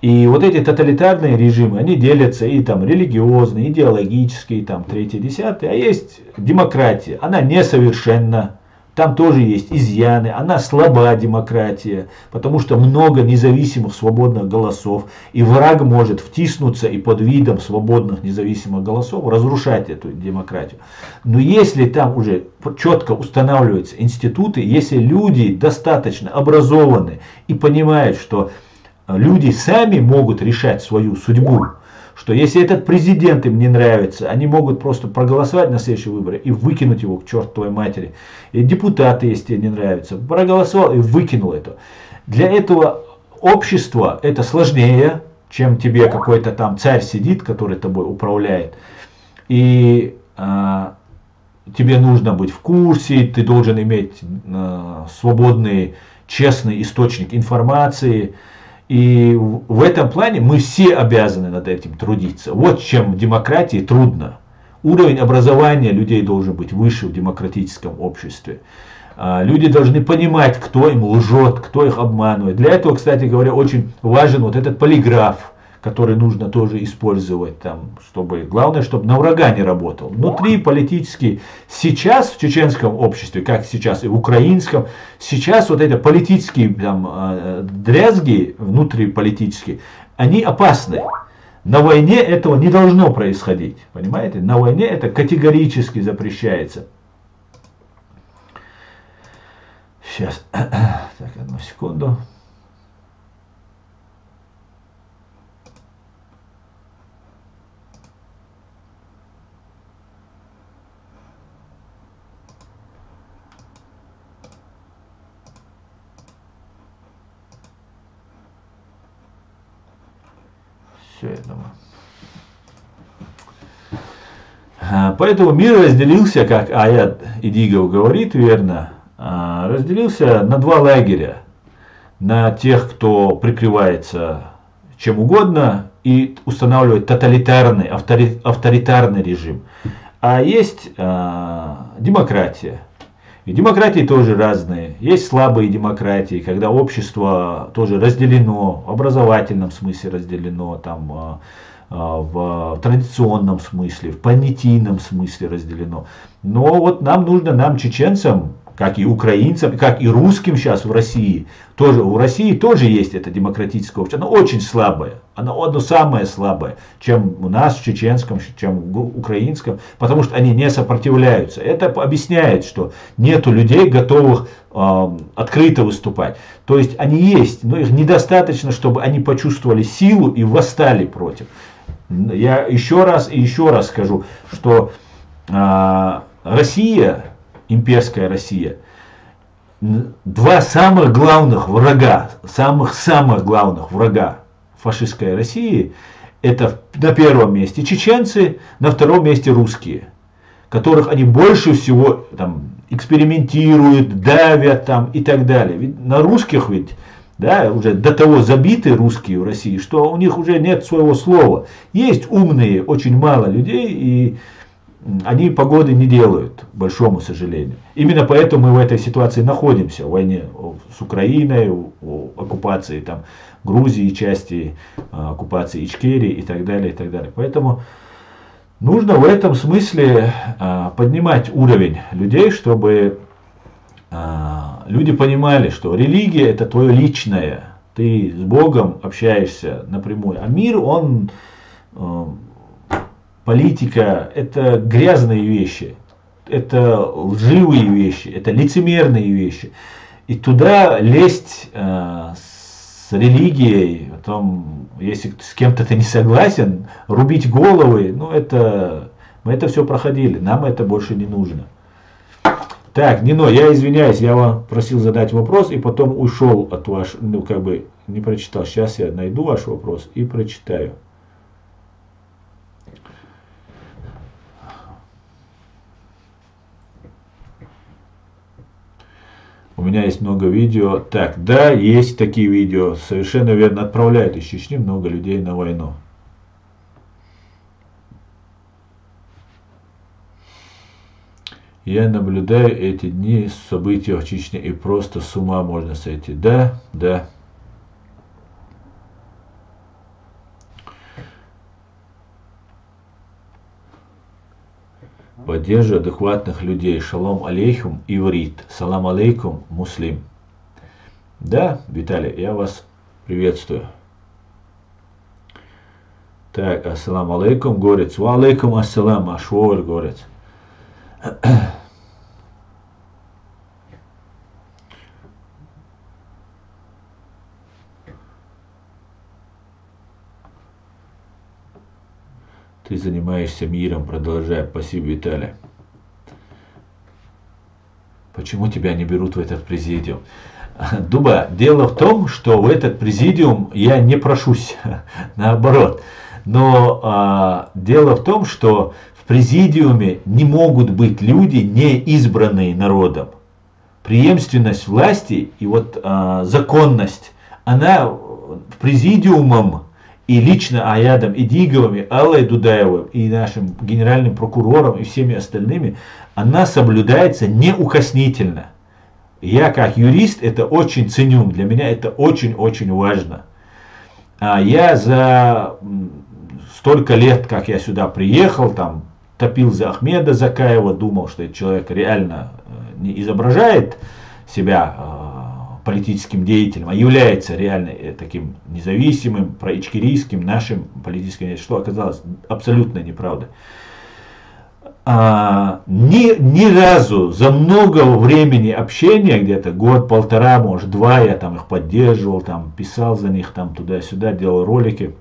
И вот эти тоталитарные режимы, они делятся и там религиозные, идеологические, там третье, десятое, а есть демократия, она несовершенна, там тоже есть изъяны, она слаба демократия, потому что много независимых свободных голосов, и враг может втиснуться и под видом свободных независимых голосов разрушать эту демократию. Но если там уже четко устанавливаются институты, если люди достаточно образованы и понимают, что люди сами могут решать свою судьбу, что если этот президент им не нравится, они могут просто проголосовать на следующие выборы и выкинуть его к чертовой матери. И депутаты, если тебе не нравятся, проголосовал и выкинул это. Для этого общества это сложнее, чем тебе какой-то там царь сидит, который тобой управляет. И тебе нужно быть в курсе, ты должен иметь свободный, честный источник информации. И в этом плане мы все обязаны над этим трудиться. Вот чем в демократии трудно. Уровень образования людей должен быть выше в демократическом обществе. Люди должны понимать, кто им лжет, кто их обманывает. Для этого, кстати говоря, очень важен вот этот полиграф, который нужно тоже использовать, там, чтобы, главное, чтобы на врага не работал. Внутри политически, сейчас в чеченском обществе, как сейчас и в украинском, сейчас вот эти политические там, дрязги внутриполитические, они опасны. На войне этого не должно происходить, понимаете? На войне это категорически запрещается. Сейчас, так, одну секунду. Все, я думаю. Поэтому мир разделился, как аят Идигов говорит, верно, разделился на два лагеря. На тех, кто прикрывается чем угодно и устанавливает тоталитарный, авторитарный режим. А есть демократия. И демократии тоже разные. Есть слабые демократии, когда общество тоже разделено, в образовательном смысле разделено, там, в традиционном смысле, в понятийном смысле разделено. Но вот нам нужно, нам, чеченцам, как и украинцам, как и русским сейчас в России, тоже, в России тоже есть это демократическое общество, оно очень слабое, оно самое слабое, чем у нас в чеченском, чем в украинском, потому что они не сопротивляются. Это объясняет, что нету людей, готовых открыто выступать. То есть они есть, но их недостаточно, чтобы они почувствовали силу и восстали против. Я еще раз и еще раз скажу, что Россия, имперская Россия, два самых главных врага, самых главных врага фашистской России, это на первом месте чеченцы, на втором месте русские, которых они больше всего там экспериментируют, давят там и так далее. Ведь на русских ведь, да, уже до того забиты русские в России, что у них уже нет своего слова. Есть умные, очень мало людей, и они погоды не делают, к большому сожалению. Именно поэтому мы в этой ситуации находимся, в войне с Украиной, в оккупации там, Грузии, части оккупации Ичкерии и так далее, и так далее. Поэтому нужно в этом смысле поднимать уровень людей, чтобы люди понимали, что религия это твое личное, ты с Богом общаешься напрямую, а мир он... Политика – это грязные вещи, это лживые вещи, это лицемерные вещи. И туда лезть с религией, потом, если с кем-то ты не согласен, рубить головы, ну мы это все проходили, нам это больше не нужно. Так, Нино, я извиняюсь, я вам просил задать вопрос и потом ушел от вашего, ну как бы не прочитал. Сейчас я найду ваш вопрос и прочитаю. У меня есть много видео. Так, да, есть такие видео. Совершенно верно, отправляют из Чечни много людей на войну. Я наблюдаю эти дни события в Чечне и просто с ума можно сойти. Да, да. Поддерживаю адекватных людей. Шалом алейхум, иврит. Салам алейкум, муслим. Да, Виталий, я вас приветствую. Так, ассалам алейкум, горец. Ва алейкум ассалам, ашвор, горец. Ты занимаешься миром, продолжай. Спасибо, Виталий. Почему тебя не берут в этот президиум? Дуба, дело в том, что в этот президиум я не прошусь, наоборот. Но дело в том, что в президиуме не могут быть люди, не избранные народом. Преемственность власти и вот законность, она в президиумом и лично Аядом Идиговым, и Аллой Дудаевым, и нашим генеральным прокурором, и всеми остальными, она соблюдается неукоснительно. Я как юрист это очень ценю, для меня это очень-очень важно. Я за столько лет, как я сюда приехал, там топил за Ахмеда Закаева, думал, что этот человек реально не изображает себя политическим деятелем, а является реально таким независимым, проичкерийским, нашим политическим деятелем, что оказалось абсолютно неправдой. Ни разу за много времени общения, где-то год-полтора, может два, я там их поддерживал, там писал за них, там туда-сюда, делал ролики.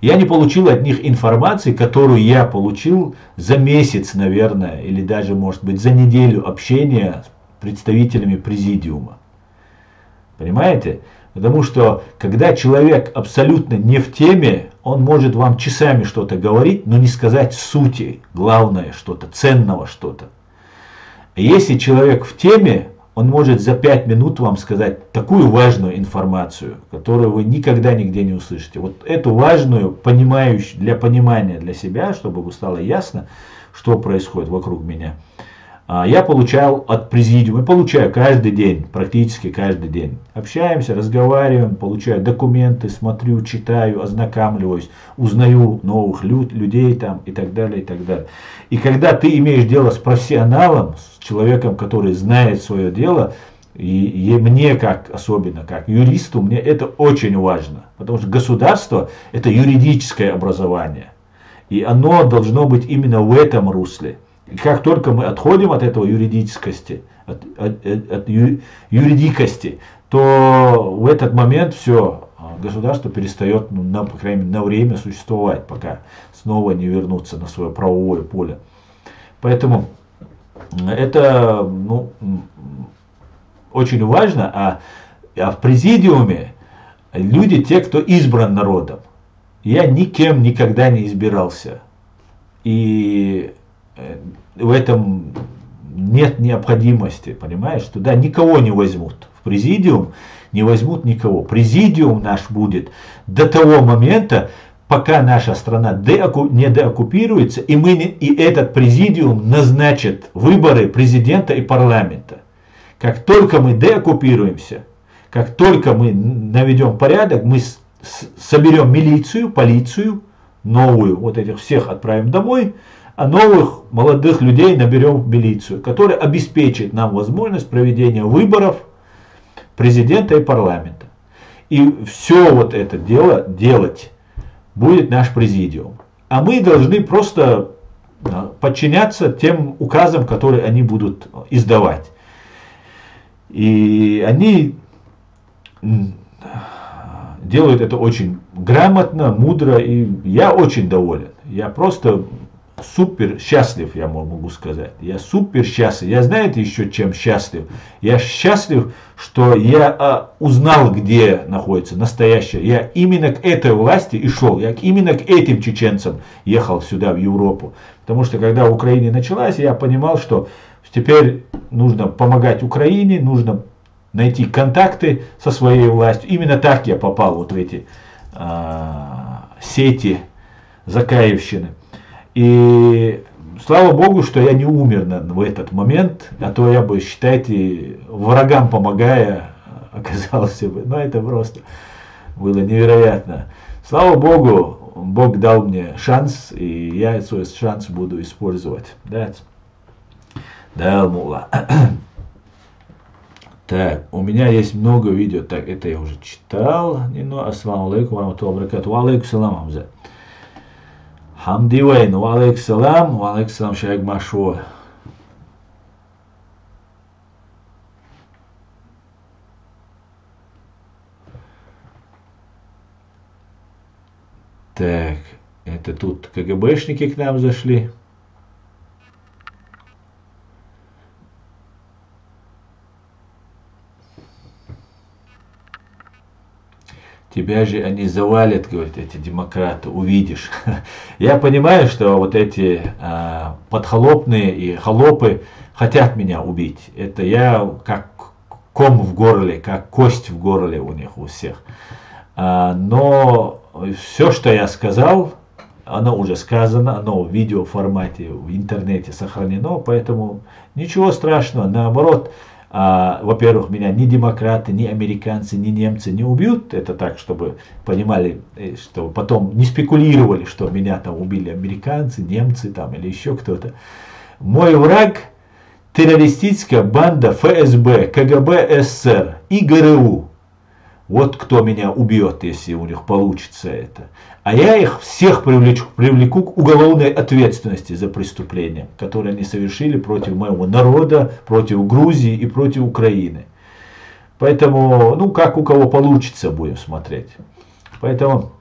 Я не получил от них информации, которую я получил за месяц, наверное, или даже, может быть, за неделю общения с представителями президиума. Понимаете? Потому что, когда человек абсолютно не в теме, он может вам часами что-то говорить, но не сказать сути, главное что-то, ценного что-то. Если человек в теме, он может за 5 минут вам сказать такую важную информацию, которую вы никогда нигде не услышите. Вот эту важную, понимающую, для понимания для себя, чтобы стало ясно, что происходит вокруг меня, я получал от президиума, получаю каждый день, практически каждый день. Общаемся, разговариваем, получаю документы, смотрю, читаю, ознакомливаюсь, узнаю новых людей там и так далее, и так далее. И когда ты имеешь дело с профессионалом, с человеком, который знает свое дело, и мне особенно как юристу, мне это очень важно. Потому что государство – это юридическое образование. И оно должно быть именно в этом русле. И как только мы отходим от этого юридическости, от юридикости, то в этот момент все, государство перестает, по крайней мере, на время существовать, пока снова не вернуться на свое правовое поле. Поэтому это очень важно, а в президиуме люди, те, кто избран народом. Я никем никогда не избирался. И в этом нет необходимости, понимаешь? Туда никого не возьмут. В президиум не возьмут никого. Президиум наш будет до того момента, пока наша страна не деоккупируется, и этот президиум назначит выборы президента и парламента. Как только мы деоккупируемся, как только мы наведем порядок, мы соберем милицию, полицию, новую, вот этих всех отправим домой, а новых молодых людей наберем в милицию, которая обеспечит нам возможность проведения выборов президента и парламента. И все вот это дело делать будет наш президиум. А мы должны просто подчиняться тем указам, которые они будут издавать. И они делают это очень грамотно, мудро, и я очень доволен. Я просто супер счастлив, я могу сказать. Я супер счастлив. Я знаете еще чем счастлив? Я счастлив, что я узнал, где находится настоящее. Я именно к этой власти и шел. Я именно к этим чеченцам ехал сюда, в Европу. Потому что когда в Украине началась, я понимал, что Теперь нужно помогать Украине, нужно найти контакты со своей властью. Именно так я попал вот в эти сети Закаевщины. И слава Богу, что я не умер в этот момент, а то я бы, считайте, врагам помогая, оказался бы. Но это просто было невероятно. Слава Богу, Бог дал мне шанс, и я свой шанс буду использовать. Да, мула. Так, у меня есть много видео. Так, это я уже читал. Ассаламу алейкум, вараматуллахи ва баракатуху. Ва алейкум салам, Хамза. Хамди вайн, ва алейкум салам, шайх Машо. Так, это тут КГБшники к нам зашли. Тебя же они завалят, говорят, эти демократы, увидишь. Я понимаю, что вот эти подхолопные и холопы хотят меня убить. Это я как ком в горле, как кость в горле у них у всех. Но все, что я сказал, оно уже сказано, оно в видеоформате, в интернете сохранено, поэтому ничего страшного, наоборот. Во-первых, меня ни демократы, ни американцы, ни немцы не убьют. Это так, чтобы понимали, что потом не спекулировали, что меня там убили американцы, немцы там, или еще кто-то. Мой враг – террористическая банда ФСБ, КГБ СССР и ГРУ. Вот кто меня убьет, если у них получится это. А я их всех привлеку к уголовной ответственности за преступления, которые они совершили против моего народа, против Грузии и против Украины. Поэтому, ну, как у кого получится, будем смотреть. Поэтому,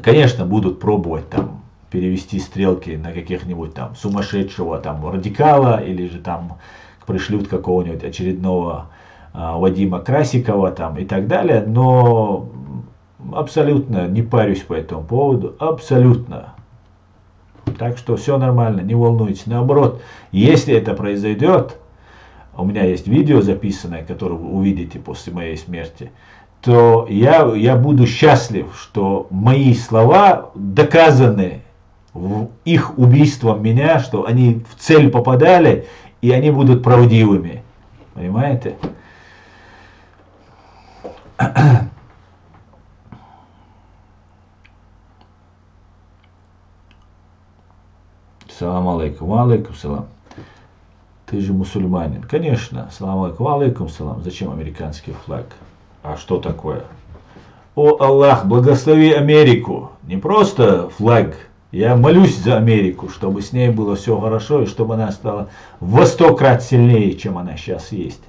конечно, будут пробовать там перевести стрелки на каких-нибудь там сумасшедшего там радикала, или же там пришлют какого-нибудь очередного Вадима Красикова там и так далее, но абсолютно не парюсь по этому поводу, абсолютно. Так что все нормально, не волнуйтесь. Наоборот, если это произойдет, у меня есть видео записанное, которое вы увидите после моей смерти, то я буду счастлив, что мои слова доказаны их убийством меня, что они в цель попадали, и они будут правдивыми. Понимаете? Салам алейкум, алейкум салам. Ты же мусульманин. Конечно, салам алейкум, алейкум салам. Зачем американский флаг? А что такое? О Аллах, благослови Америку. Не просто флаг. Я молюсь за Америку, чтобы с ней было все хорошо, и чтобы она стала во 100 крат сильнее, чем она сейчас есть.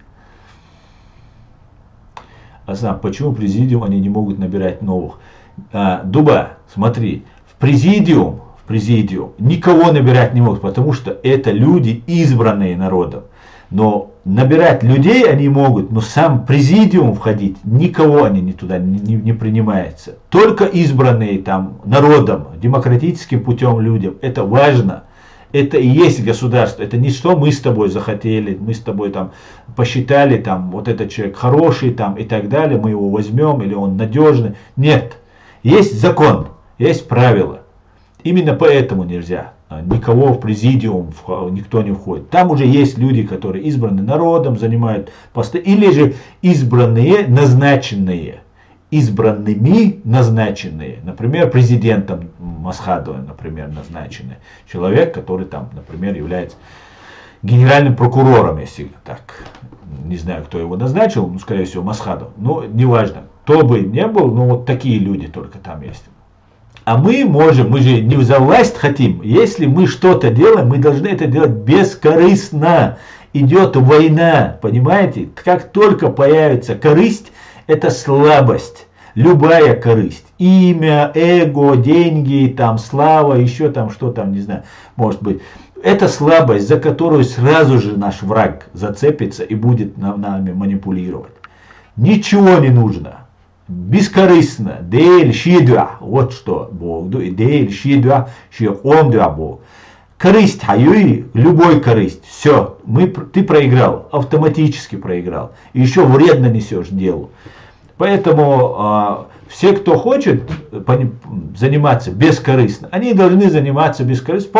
Почему президиум они не могут набирать новых? Дуба, смотри, в президиум никого набирать не могут, потому что это люди, избранные народом. Но набирать людей они могут, но сам президиум входить, никого они туда не принимается. Только избранные там народом, демократическим путем людям. Это важно. Это и есть государство. Это не что мы с тобой захотели, мы с тобой там посчитали, там вот этот человек хороший там и так далее, мы его возьмем или он надежный. Нет. Есть закон, есть правила. Именно поэтому нельзя. Никого в президиум никто не входит. Там уже есть люди, которые избраны народом, занимают посты, или же избранные, назначенные. Избранными назначенные. Например, президентом Масхадовым, например, назначенный. Человек, который там, например, является генеральным прокурором, если так. Не знаю, кто его назначил, ну, скорее всего, Масхадов. Но неважно. Кто бы ни был, но вот такие люди только там есть. А мы можем, мы же не за власть хотим. Если мы что-то делаем, мы должны это делать бескорыстно. Идет война, понимаете? Как только появится корысть, это слабость. Любая корысть. Имя, эго, деньги, там, слава, еще там, что там, не знаю, может быть. Это слабость, за которую сразу же наш враг зацепится и будет нами манипулировать. Ничего не нужно. Бескорыстно. Дель шидуа. Вот что Бог. Дель шидуа. Он Бог. Корысть, любой корысть, все, ты проиграл, автоматически проиграл. И еще вредно несешь делу. Поэтому все, кто хочет заниматься бескорыстно, они должны заниматься бескорыстно,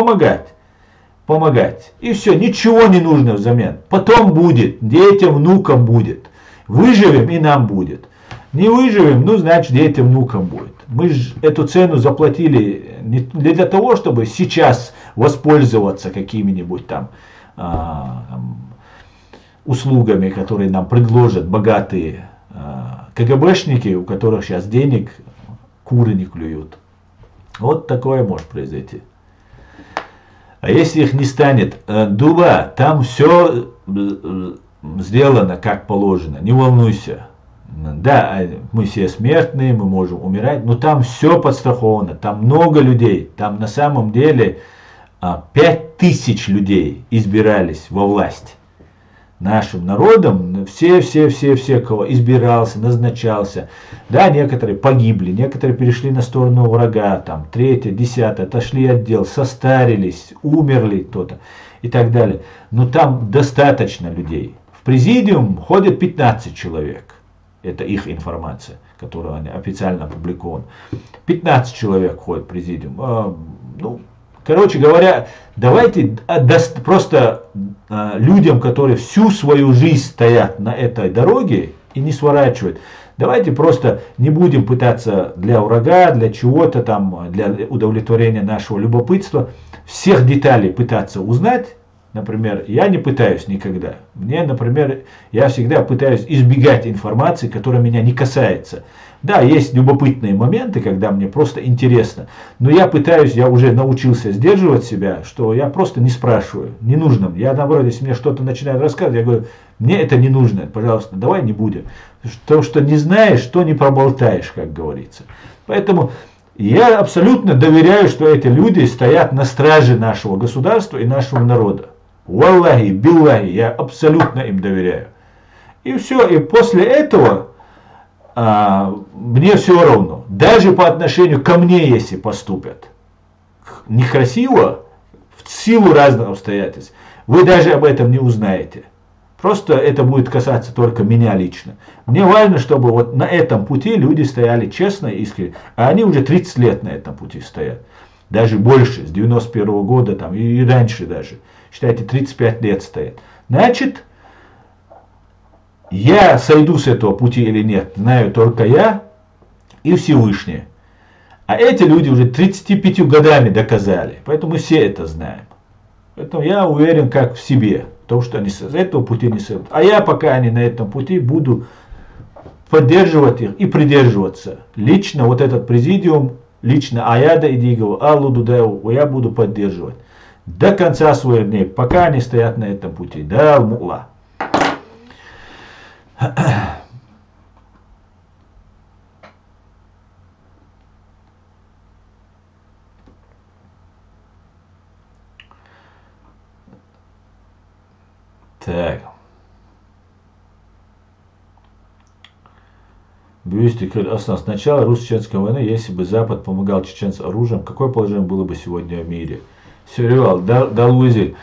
помогать. И все, ничего не нужно взамен. Потом будет, детям, внукам будет. Выживем и нам будет. Не выживем, ну значит детям, внукам будет. Мы же эту цену заплатили не для того, чтобы сейчас воспользоваться какими-нибудь там услугами, которые нам предложат богатые КГБшники, у которых сейчас денег куры не клюют. Вот такое может произойти. А если их не станет, дуба, там все сделано как положено, не волнуйся. Да, мы все смертные, мы можем умирать, но там все подстраховано, там много людей, там на самом деле 5000 людей избирались во власть. Нашим народом все, кого избирался, назначался. Да, некоторые погибли, некоторые перешли на сторону врага, там, 3-е, 10-е, отошли от дел, состарились, умерли кто-то и так далее. Но там достаточно людей. В президиум ходят 15 человек. Это их информация, которая официально опубликована. 15 человек ходит в президиум. Ну, короче говоря, давайте просто людям, которые всю свою жизнь стоят на этой дороге и не сворачивают, давайте просто не будем пытаться для врага, для чего-то там, для удовлетворения нашего любопытства, всех деталей пытаться узнать. Например, я не пытаюсь никогда. Например, я всегда пытаюсь избегать информации, которая меня не касается. Да, есть любопытные моменты, когда мне просто интересно. Но я уже научился сдерживать себя, что я просто не спрашиваю. Не нужно. Я наоборот, если мне что-то начинают рассказывать, я говорю, мне это не нужно, пожалуйста, давай не будем. То, что не знаешь, то не проболтаешь, как говорится. Поэтому я абсолютно доверяю, что эти люди стоят на страже нашего государства и нашего народа. Валлахи, биллахи, я абсолютно им доверяю. И все, и после этого мне все равно. Даже по отношению ко мне, если поступят некрасиво, в силу разных обстоятельств, вы даже об этом не узнаете. Просто это будет касаться только меня лично. Мне важно, чтобы вот на этом пути люди стояли честно и искренне. А они уже 30 лет на этом пути стоят. Даже больше, с 91-го года там, и раньше даже. Считайте, 35 лет стоят. Значит, я сойду с этого пути или нет, знаю только я и Всевышний. А эти люди уже 35 годами доказали. Поэтому мы все это знаем. Поэтому я уверен как в себе. В том, что они с этого пути не сойдут. А я, пока они на этом пути, буду поддерживать их и придерживаться. Лично вот этот президиум, лично Аяда Идигова, Аллу Дудаеву я буду поддерживать. До конца своих дней, пока они стоят на этом пути. Да, мулла. Так. Бюстик с начала русско-чеченской войны, если бы Запад помогал чеченцам оружием, какое положение было бы сегодня в мире? Сериал, Далвызель.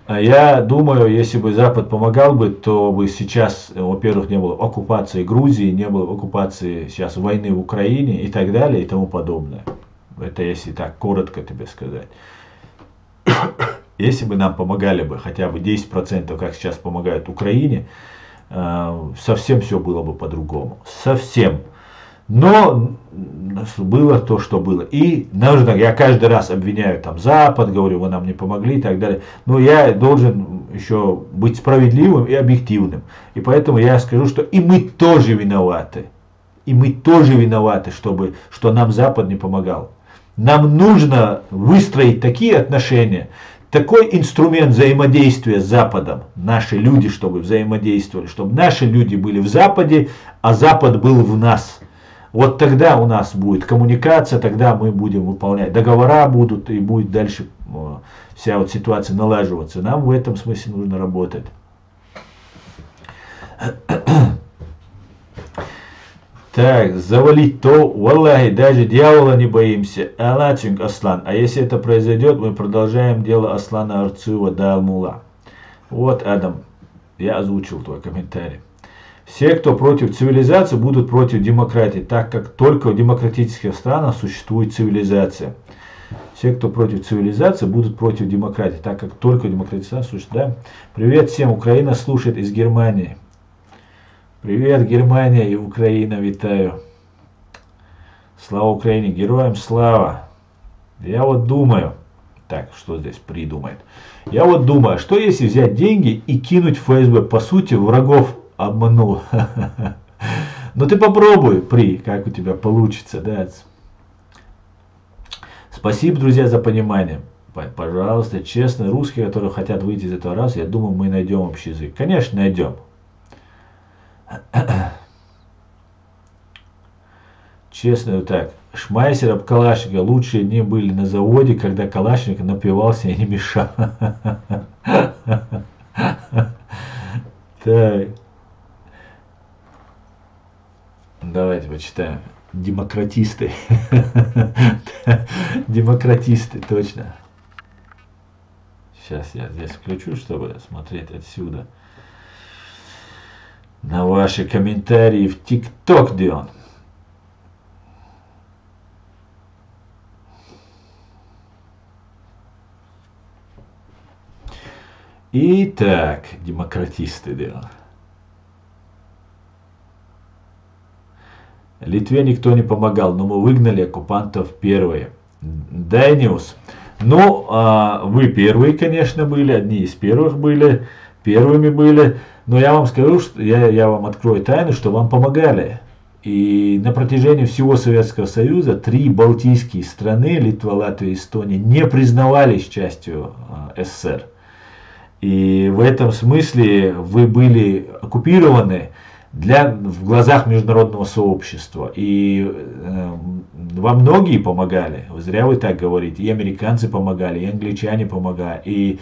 Я думаю, если бы Запад помогал бы, то бы сейчас, во-первых, не было оккупации Грузии, не было оккупации сейчас войны в Украине и так далее и тому подобное. Это если так коротко тебе сказать. Если бы нам помогали бы хотя бы 10%, как сейчас помогают Украине, совсем все было бы по-другому. Совсем. Но было то, что было. И нужно, я каждый раз обвиняю там Запад, говорю, вы нам не помогли и так далее. Но я должен еще быть справедливым и объективным. И поэтому я скажу, что и мы тоже виноваты. И мы тоже виноваты, что нам Запад не помогал. Нам нужно выстроить такие отношения, такой инструмент взаимодействия с Западом, наши люди, чтобы взаимодействовали, чтобы наши люди были в Западе, а Запад был в нас. Вот тогда у нас будет коммуникация, тогда мы будем выполнять договора будут и будет дальше вся вот ситуация налаживаться. Нам в этом смысле нужно работать. Так, завалить то, валлахи, даже дьявола не боимся. Аллачинг Аслан. А если это произойдет, мы продолжаем дело Аслана Арцуева да Алмула. Вот, Адам, я озвучил твой комментарий. Все, кто против цивилизации, будут против демократии, так как только в демократических странах существует цивилизация. Все, кто против цивилизации, будут против демократии, так как только в демократических странах существует. Да? Привет всем, Украина слушает из Германии. Привет, Германия и Украина, витаю. Слава Украине, героям слава. Я вот думаю, так, что здесь придумает? Я вот думаю, что если взять деньги и кинуть в ФСБ, по сути, врагов обманул. Ну ты попробуй, как у тебя получится, да. Спасибо, друзья, за понимание. Пожалуйста, честно, русские, которые хотят выйти из этого раза, я думаю, мы найдем общий язык. Конечно, найдем. Честно, так. Шмайсер об Калашника. Лучшие дни были на заводе, когда Калашник напивался и не мешал. Так. Давайте почитаем. Демократисты. Демократисты, точно. Сейчас я здесь включу, чтобы смотреть отсюда на ваши комментарии в ТикТок, где он. Итак, демократисты, да. Литве никто не помогал, но мы выгнали оккупантов первые. Дайниус. Ну, вы первые, конечно, были, одни из первых были, первыми были. Но я вам скажу, что я вам открою тайну, что вам помогали. И на протяжении всего Советского Союза 3 балтийские страны, Литва, Латвия и Эстония, не признавались частью СССР. И в этом смысле вы были оккупированы в глазах международного сообщества. И вам многие помогали. Зря вы так говорите. И американцы помогали, и англичане помогали, и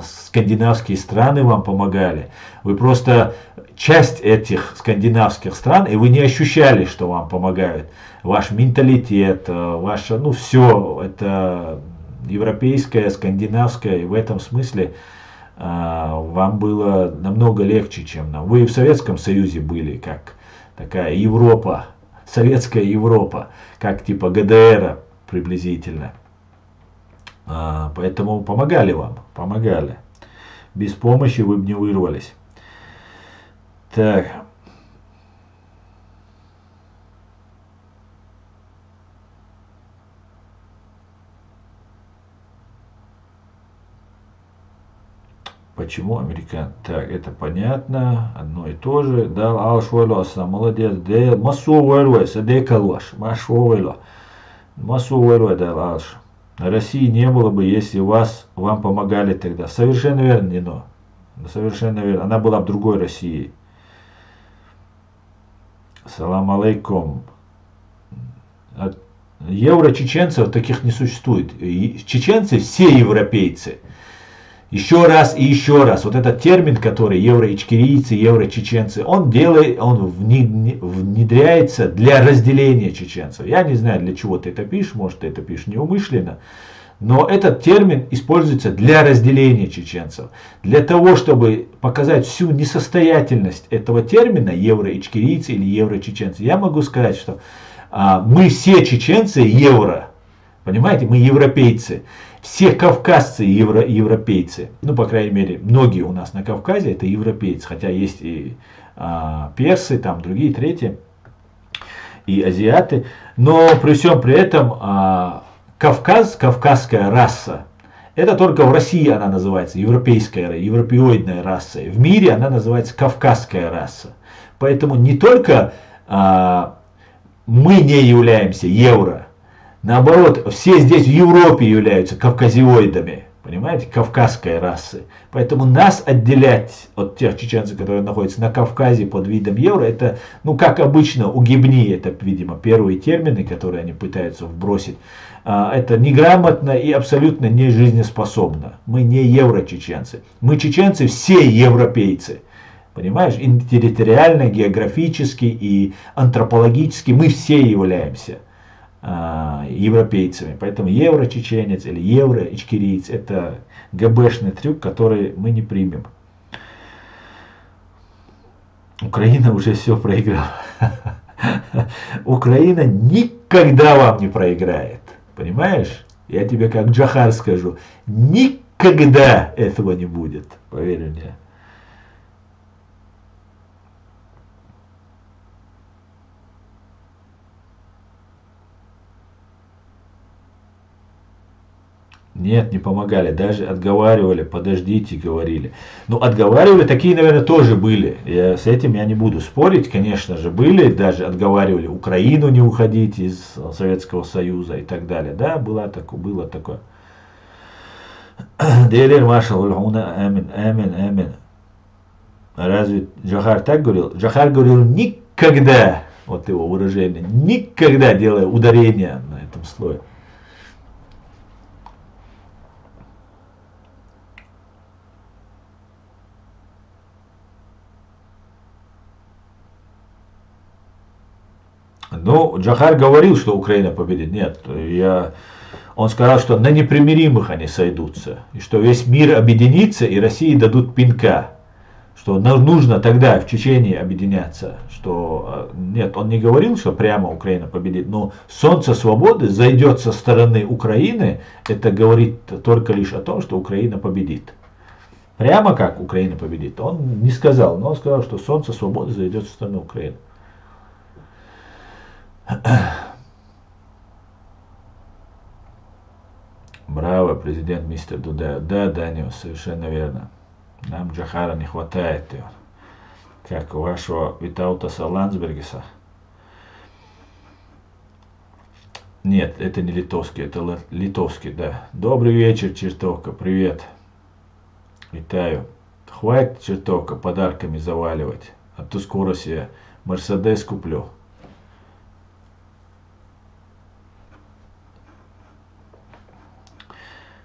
скандинавские страны вам помогали. Вы просто часть этих скандинавских стран, и вы не ощущали, что вам помогают. Ваш менталитет, ваше, ну все, это европейское, скандинавское, и в этом смысле вам было намного легче, чем нам. Вы и в Советском Союзе были, как такая Европа, советская Европа, как типа ГДР приблизительно. Поэтому помогали вам, помогали. Без помощи вы бы не вырвались. Так. Почему американ? Так, это понятно, одно и то же. Да, Алшвайлоса, молодец. Да, массу вырвайся, да, калаш, массу вырвайся. Массу вырвайся, да, Алш. России не было бы, если вам помогали тогда. Совершенно верно, Нино. Совершенно верно. Она была в другой России. Салам алейкум. Евро-чеченцев таких не существует. Чеченцы все европейцы. Еще раз и еще раз, вот этот термин, который евро-ичкерийцы, евро-чеченцы, он внедряется для разделения чеченцев. Я не знаю, для чего ты это пишешь, может ты это пишешь неумышленно, но этот термин используется для разделения чеченцев. Для того, чтобы показать всю несостоятельность этого термина, евро-ичкерийцы или евро-чеченцы, я могу сказать, что мы все чеченцы евро, понимаете, мы европейцы. Все кавказцы европейцы, ну, по крайней мере, многие у нас на Кавказе это европейцы, хотя есть и персы, там другие, третьи, и азиаты. Но при всем при этом кавказская раса, это только в России она называется европейская, европеоидная раса. В мире она называется кавказская раса. Поэтому не только мы не являемся евро, наоборот, все здесь в Европе являются кавказиоидами, понимаете, кавказской расы. Поэтому нас отделять от тех чеченцев, которые находятся на Кавказе под видом евро, это, ну, как обычно, у Гибни, это, видимо, первые термины, которые они пытаются вбросить, это неграмотно и абсолютно не жизнеспособно. Мы не евро-чеченцы. Мы чеченцы все европейцы. Понимаешь, и территориально, географически и антропологически мы все являемся европейцами. Поэтому евро-чеченец или евро-ичкириец — это ГБшный трюк, который мы не примем. Украина уже все проиграла. Украина никогда вам не проиграет. Понимаешь? Я тебе как Джохар скажу. Никогда этого не будет. Поверь мне. Нет, не помогали, даже отговаривали, подождите, говорили. Ну, отговаривали, такие, наверное, тоже были. С этим я не буду спорить, конечно же, были, даже отговаривали Украину не уходить из Советского Союза и так далее. Да, было такое. Дейлер Маршал, амин. Разве Джохар так говорил? Джохар говорил никогда, вот его выражение, никогда, делая ударение на этом слое. Ну, Джохар говорил, что Украина победит. Нет, он сказал, что на непримиримых они сойдутся. И что весь мир объединится, и России дадут пинка. Что нужно тогда в Чечении объединяться. Что нет, он не говорил, что прямо Украина победит. Но солнце свободы зайдет со стороны Украины. Это говорит только лишь о том, что Украина победит. Прямо как Украина победит, он не сказал. Но он сказал, что солнце свободы зайдет со стороны Украины. Браво, президент мистер Дудаев. Да, Даниил, совершенно верно. Нам Джохара не хватает. Как у вашего Витаутаса Ландсбергеса. Нет, это не литовский, это литовский, да. Добрый вечер, чертовка, привет. Витаю. Хватит, чертовка, подарками заваливать. А то скоро себе Мерседес куплю.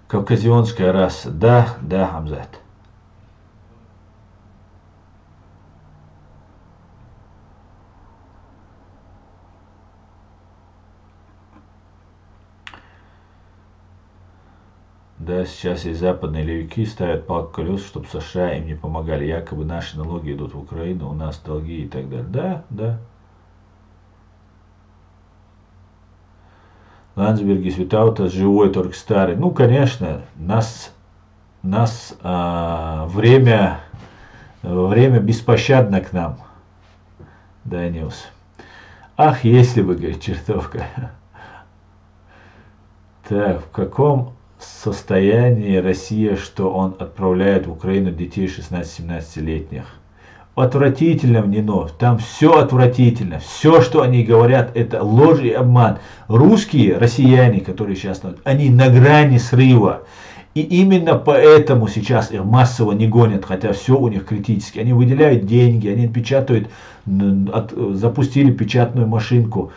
Кавказионская раса. Да, Хамзат. Да, сейчас и западные левики ставят палку в колеса, чтобы США им не помогали. Якобы наши налоги идут в Украину, у нас долги и так далее. Да. Ландсбергис, Витаутас, живой, только старый. Ну, конечно, нас время беспощадно к нам. Даниус. Ах, если бы, говорит, чертовка. Так, в каком состоянии Россия, что он отправляет в Украину детей 16-17-летних? Отвратительно в НИНО, там все отвратительно, все, что они говорят, это ложь и обман. Русские, россияне, которые сейчас, они на грани срыва. И именно поэтому сейчас их массово не гонят, хотя все у них критически. Они выделяют деньги, они печатают, запустили печатную машинку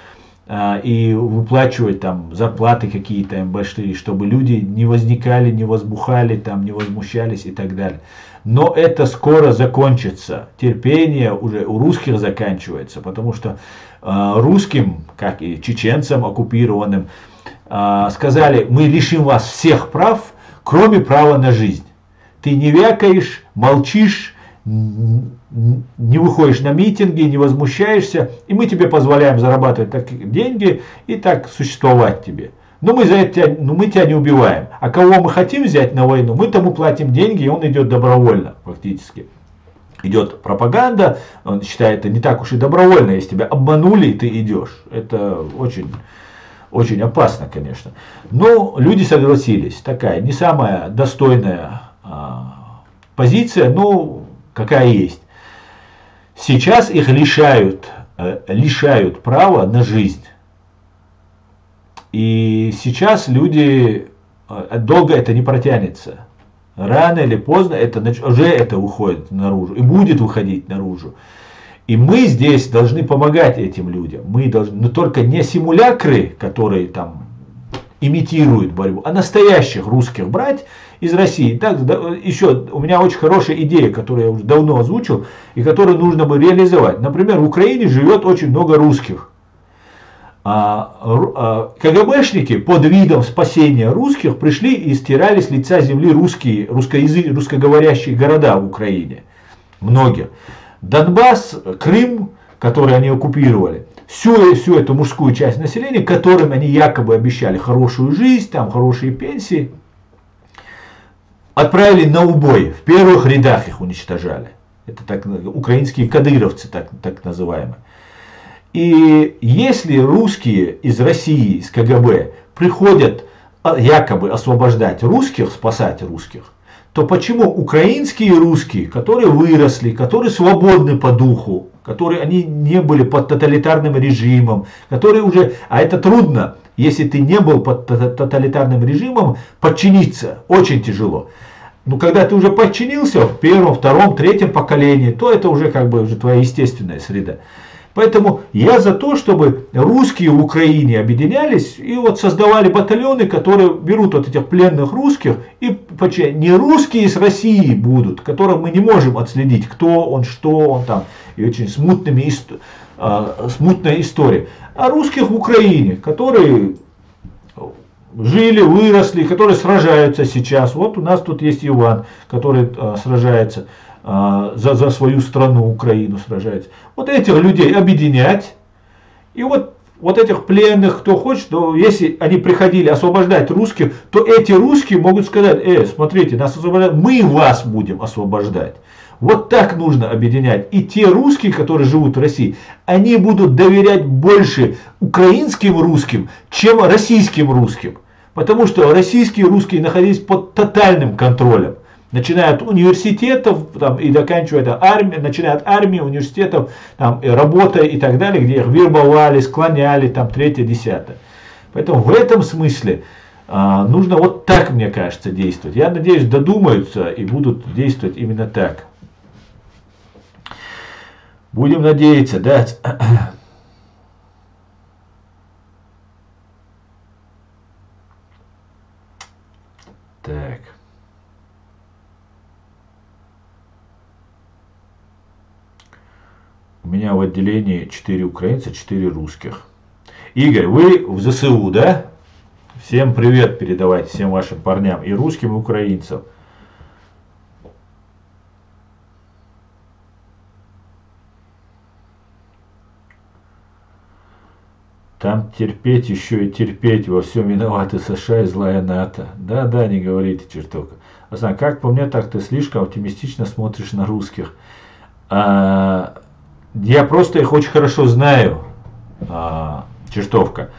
и выплачивают там зарплаты какие-то им большие, чтобы люди не возникали, не возбухали, там, не возмущались и так далее. Но это скоро закончится. Терпение уже у русских заканчивается, потому что русским, как и чеченцам оккупированным, сказали: мы лишим вас всех прав, кроме права на жизнь. Ты не вякаешь, молчишь, не выходишь на митинги, не возмущаешься, и мы тебе позволяем зарабатывать такие деньги и так существовать тебе. Но мы тебя не убиваем. А кого мы хотим взять на войну, мы тому платим деньги, и он идет добровольно, фактически. Идет пропаганда, он считает, это не так уж и добровольно, если тебя обманули, и ты идешь. Это очень, очень опасно, конечно. Но люди согласились. Такая не самая достойная позиция, но какая есть. Сейчас их лишают права на жизнь. И сейчас люди, долго это не протянется. Рано или поздно уже это выходит наружу и будет выходить наружу. И мы здесь должны помогать этим людям. Мы должны, но только не симулякры, которые там имитируют борьбу, а настоящих русских брать из России. Так, еще у меня очень хорошая идея, которую я уже давно озвучил, и которую нужно бы реализовать. Например, в Украине живет очень много русских. КГБшники под видом спасения русских пришли и стирали с лица земли русскоговорящие города в Украине. Многие. Донбасс, Крым, который они оккупировали, всю эту мужскую часть населения, которым они якобы обещали хорошую жизнь, там хорошие пенсии, отправили на убой. В первых рядах их уничтожали. Это так, украинские кадыровцы, так называемые. И если русские из России, из КГБ, приходят якобы освобождать русских, спасать русских, то почему украинские русские, которые выросли, которые свободны по духу, которые они не были под тоталитарным режимом, которые уже, а это трудно, если ты не был под тоталитарным режимом, подчиниться очень тяжело. Но когда ты уже подчинился в первом, втором, третьем поколении, то это уже как бы уже твоя естественная среда. Поэтому я за то, чтобы русские в Украине объединялись и вот создавали батальоны, которые берут вот этих пленных русских, и не русские из России будут, которых мы не можем отследить, кто он, что он там, и очень смутная история, а русских в Украине, которые жили, выросли, которые сражаются сейчас. Вот у нас тут есть Иван, который сражается. За свою страну, Украину сражается. Вот этих людей объединять. И вот этих пленных, кто хочет, то если они приходили освобождать русских, то эти русские могут сказать: смотрите, нас освобождают, мы вас будем освобождать. Вот так нужно объединять. И те русские, которые живут в России, они будут доверять больше украинским русским, чем российским русским. Потому что российские русские находились под тотальным контролем. Начиная от университетов там, и заканчивая армией, начиная от армии, университетов, там, работы и так далее, где их вербовали, склоняли, там, третье, десятое. Поэтому в этом смысле нужно вот так, мне кажется, действовать. Я надеюсь, додумаются и будут действовать именно так. Будем надеяться, да. Так. У меня в отделении 4 украинца, 4 русских. Игорь, вы в ЗСУ, да? Всем привет передавайте, всем вашим парням, и русским, и украинцам. Там терпеть, еще и терпеть, во всем виноваты США и злая НАТО. Да, не говорите, чертовка. Оксана, как по мне, так ты слишком оптимистично смотришь на русских. Я просто их очень хорошо знаю, чертовка.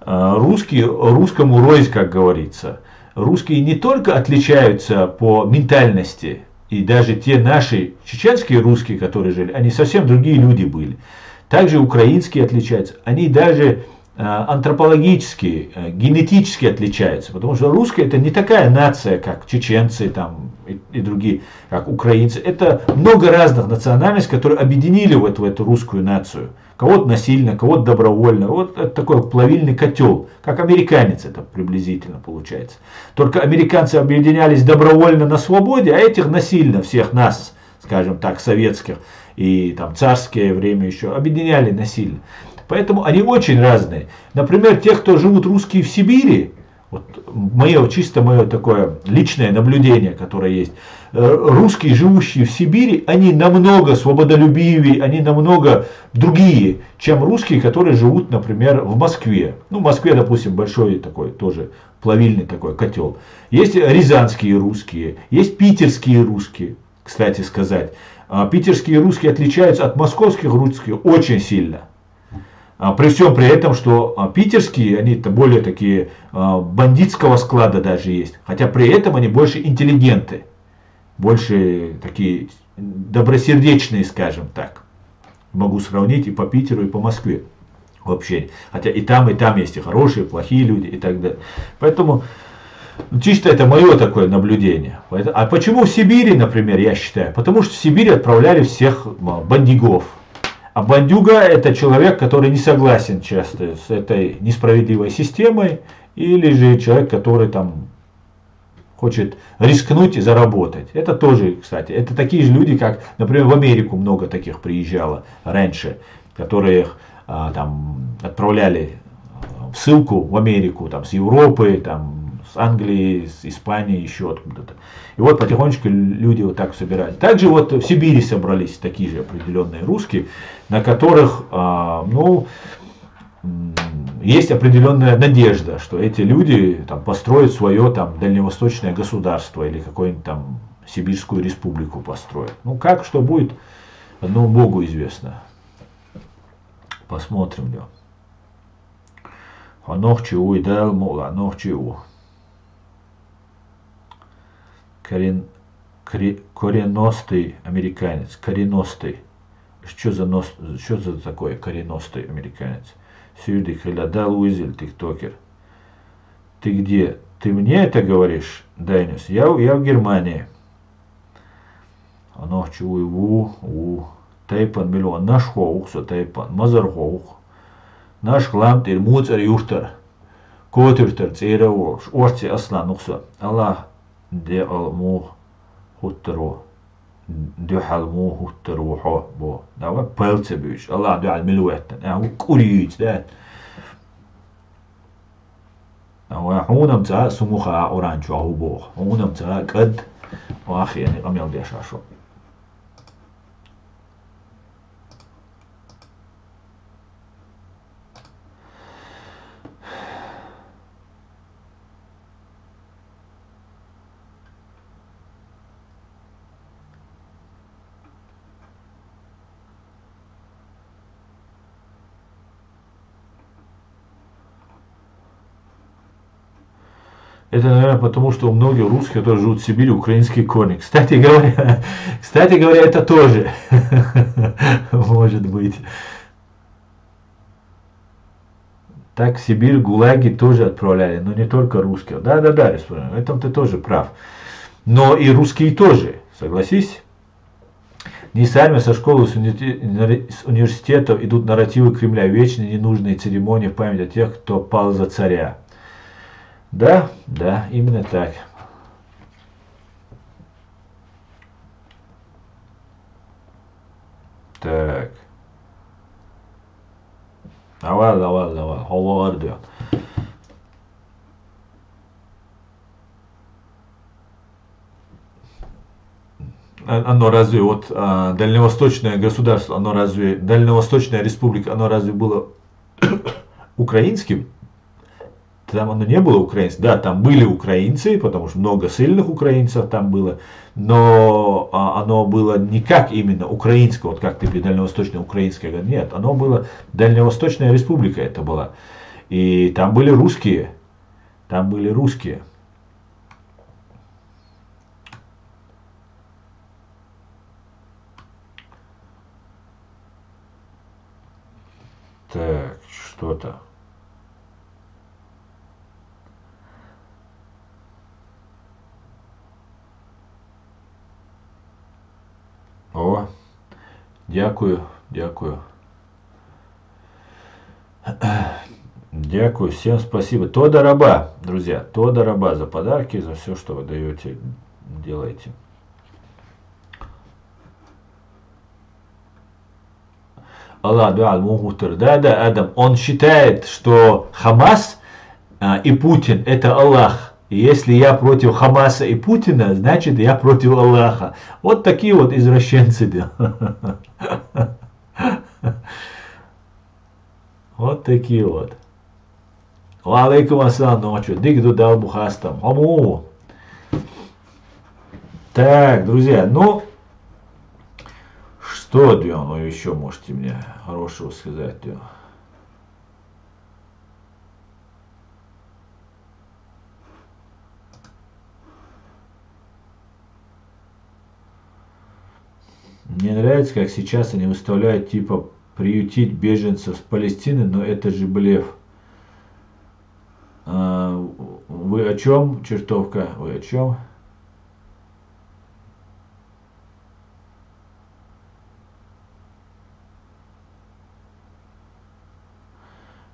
Русскому рознь, как говорится. Русские не только отличаются по ментальности, и даже те наши чеченские русские, которые жили, они совсем другие люди были. Также украинские отличаются. Они даже антропологически, генетически отличаются. Потому что русские это не такая нация, как чеченцы там, и другие, как украинцы. Это много разных национальностей, которые объединили в эту русскую нацию. Кого-то насильно, кого-то добровольно. Вот это такой плавильный котел. Как американец это приблизительно получается. Только американцы объединялись добровольно на свободе, а этих насильно, всех нас, скажем так, советских и там царское время еще, объединяли насильно. Поэтому они очень разные. Например, те, кто живут русские в Сибири, вот чисто мое такое личное наблюдение, которое есть, русские, живущие в Сибири, они намного свободолюбивее, они намного другие, чем русские, которые живут, например, в Москве. Ну, в Москве, допустим, большой такой тоже плавильный такой котел. Есть рязанские русские, есть питерские русские, кстати сказать. Питерские русские отличаются от московских русских очень сильно. При всем при этом, что питерские, они-то более такие бандитского склада даже есть. Хотя при этом они больше интеллигенты. Больше такие добросердечные, скажем так. Могу сравнить и по Питеру, и по Москве. Вообще. Хотя и там есть и хорошие, и плохие люди и так далее. Поэтому чисто это мое такое наблюдение. А почему в Сибири, например, я считаю? Потому что в Сибирь отправляли всех бандюгов. А бандюга это человек, который не согласен часто с этой несправедливой системой. Или же человек, который там хочет рискнуть и заработать. Это тоже, кстати, это такие же люди, как, например, в Америку много таких приезжало раньше, которых там отправляли в ссылку в Америку, там, с Европы, там, с Англии, с Испании, еще откуда-то. И вот потихонечку люди вот так собирались. Также вот в Сибири собрались такие же определенные русские, на которых, ну, есть определенная надежда, что эти люди там, построят свое там, дальневосточное государство или какую-нибудь там Сибирскую республику построят. Ну как, что будет, одному Богу известно. Посмотрим. Да. Ханох чего и дал мол, ханох чего. Коренностый американец. Коренностый. Что за такое коренностый американец? Сюди, когда дал Уизель, тиктокер. Ты где? Ты мне это говоришь, Дайнюс? Я в Германии. Оно чую тайпан миллион. Наш хоухса тайпан. Мазар хоух. Наш хлам тир муцар юхтар. Котюртар цейраво. Орти аслан нухса. Аллах де алмух хуттаро. Дюхалму хуттаро бо. Дава пэлце бюч. Аллах дюхал милуэттан. Курить, да. حونم تا سموخا اورانچو هوبو حونم تا قد واخي يعني قام يلدي شاشو Это, наверное, потому что у многих русских, которые живут в Сибири, украинские корни. Кстати говоря, это тоже может быть. Так в Сибирь ГУЛАГи тоже отправляли, но не только русских. Да, в этом ты тоже прав. Но и русские тоже, согласись. Не сами со школы, с университетов идут нарративы Кремля, вечные ненужные церемонии в память о тех, кто пал за царя. Да, именно так. Так. Давай. Хавар diyor. Оно разве вот дальневосточное государство, оно разве дальневосточная республика, оно разве было украинским? Там оно не было украинцем. Да, там были украинцы, потому что много сильных украинцев там было, но оно было не как именно украинское, вот как ты дальневосточное украинское, нет, оно было Дальневосточная республика это была. И там были русские. Так, что-то. О, дякую. Дякую, всем спасибо. Тода раба, друзья, тода раба за подарки, за все, что вы даете, делаете. Аллах дуаль мухутер. Да, Адам, он считает, что Хамас и Путин это Аллах. И если я против Хамаса и Путина, значит я против Аллаха. Вот такие вот извращенцы. Вот такие вот. Алейкум ассалам ночью. Дигду дал бухастам. Хаму. Так, друзья, ну, что, ну, еще можете мне хорошего сказать, Мне нравится, как сейчас они выставляют, типа, приютить беженцев с Палестины, но это же блеф. Вы о чем, чертовка? Вы о чем?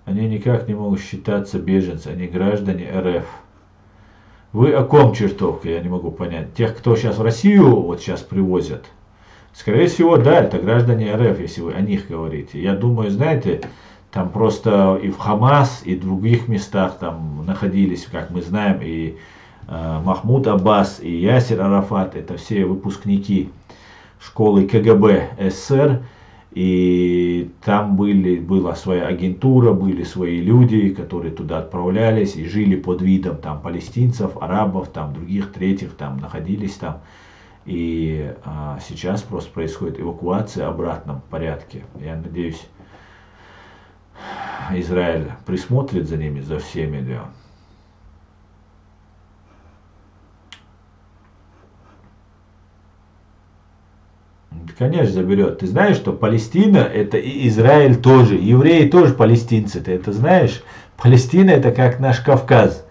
Они никак не могут считаться беженцами, они граждане РФ. Вы о ком чертовка, я не могу понять. Тех, кто сейчас в Россию вот сейчас привозят. Скорее всего, да, это граждане РФ, если вы о них говорите. Я думаю, знаете, там просто и в Хамас, и в других местах там находились, как мы знаем, и Махмуд Аббас, и Ясир Арафат. Это все выпускники школы КГБ СССР. И там была своя агентура, были свои люди, которые туда отправлялись и жили под видом там палестинцев, арабов, там других, третьих, там находились там. И сейчас просто происходит эвакуация в обратном порядке. Я надеюсь, Израиль присмотрит за ними, за всеми. Да. Конечно, заберет. Ты знаешь, что Палестина это и Израиль тоже. Евреи тоже палестинцы. Ты это знаешь? Палестина это как наш Кавказ.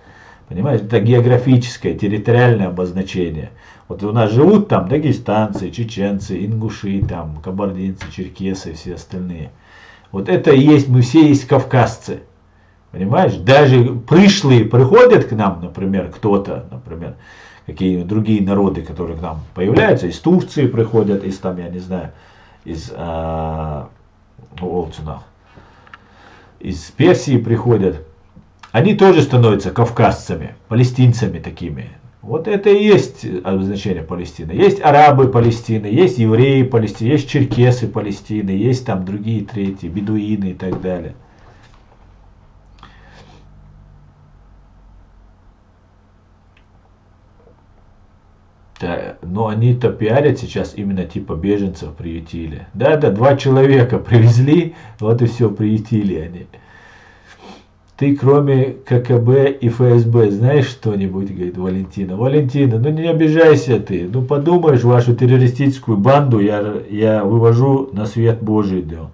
Понимаешь, это географическое, территориальное обозначение. Вот у нас живут там дагестанцы, чеченцы, ингуши, там, кабардинцы, черкесы и все остальные. Вот это и есть, мы все есть кавказцы. Понимаешь? Даже пришлые приходят к нам, например, кто-то, например, какие-нибудь другие народы, которые к нам появляются, из Турции приходят, из там, я не знаю, из из Персии приходят. Они тоже становятся кавказцами, палестинцами такими. Вот это и есть обозначение Палестины. Есть арабы Палестины, есть евреи Палестины, есть черкесы Палестины, есть там другие третьи, бедуины и так далее. Да, но они-то пиарят сейчас именно типа беженцев приютили. Да, 2 человека привезли, вот и все, приютили они. Ты кроме ККБ и ФСБ знаешь что-нибудь, говорит Валентина. Валентина, ну не обижайся ты. Ну подумаешь, вашу террористическую банду я вывожу на свет Божий. Да.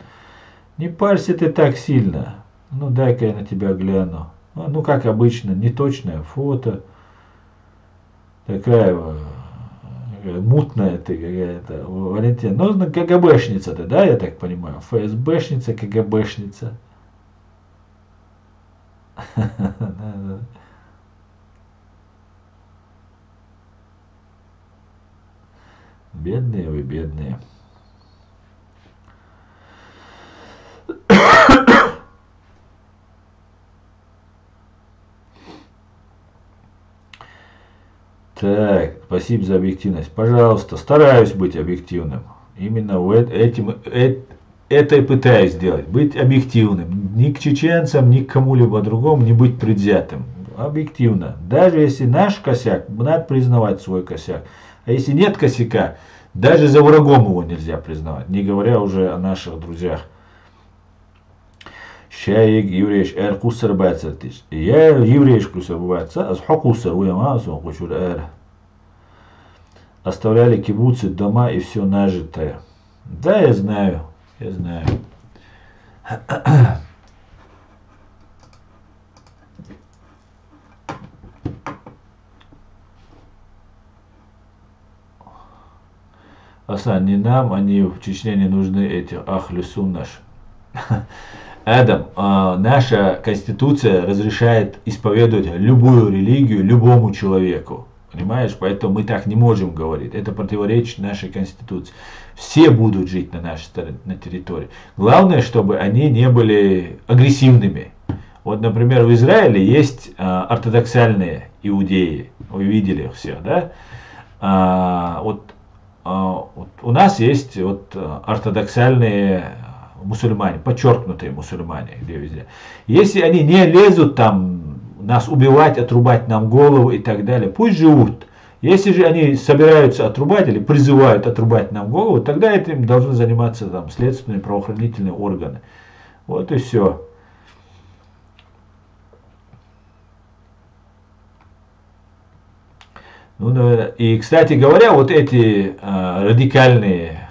Не парься ты так сильно. Ну дай-ка я на тебя гляну. Ну как обычно, неточное фото. Такая мутная ты какая-то, Валентина. Ну, КГБшница-то, да, я так понимаю. ФСБшница, КГБшница. Бедные вы, бедные. Так, спасибо за объективность. Пожалуйста, стараюсь быть объективным. Именно это и пытаюсь сделать. Быть объективным. Ни к чеченцам, ни к кому-либо другому не быть предвзятым. Объективно. Даже если наш косяк, надо признавать свой косяк. А если нет косяка, даже за врагом его нельзя признавать. Не говоря уже о наших друзьях. Шаик еврейш эр кусар бацатиш. Я еврейш кусар баца, а сха кусар уямасу кучур эр. Оставляли кибуцы, дома и все нажитое. Да, я знаю, я знаю. Асан, не нам, они в Чечне не нужны эти ахлю суннаш. Адам, наша конституция разрешает исповедовать любую религию любому человеку. Понимаешь? Поэтому мы так не можем говорить. Это противоречит нашей конституции. Все будут жить на нашей территории. Главное, чтобы они не были агрессивными. Вот, например, в Израиле есть ортодоксальные иудеи. Вы видели их все, да? Вот у нас есть вот ортодоксальные мусульмане, подчеркнутые мусульмане, где везде. Если они не лезут там нас убивать, отрубать нам голову и так далее, пусть живут. Если же они собираются отрубать или призывают отрубать нам голову, тогда этим должны заниматься там следственные правоохранительные органы. Вот и все. Ну, и, кстати говоря, вот эти радикальные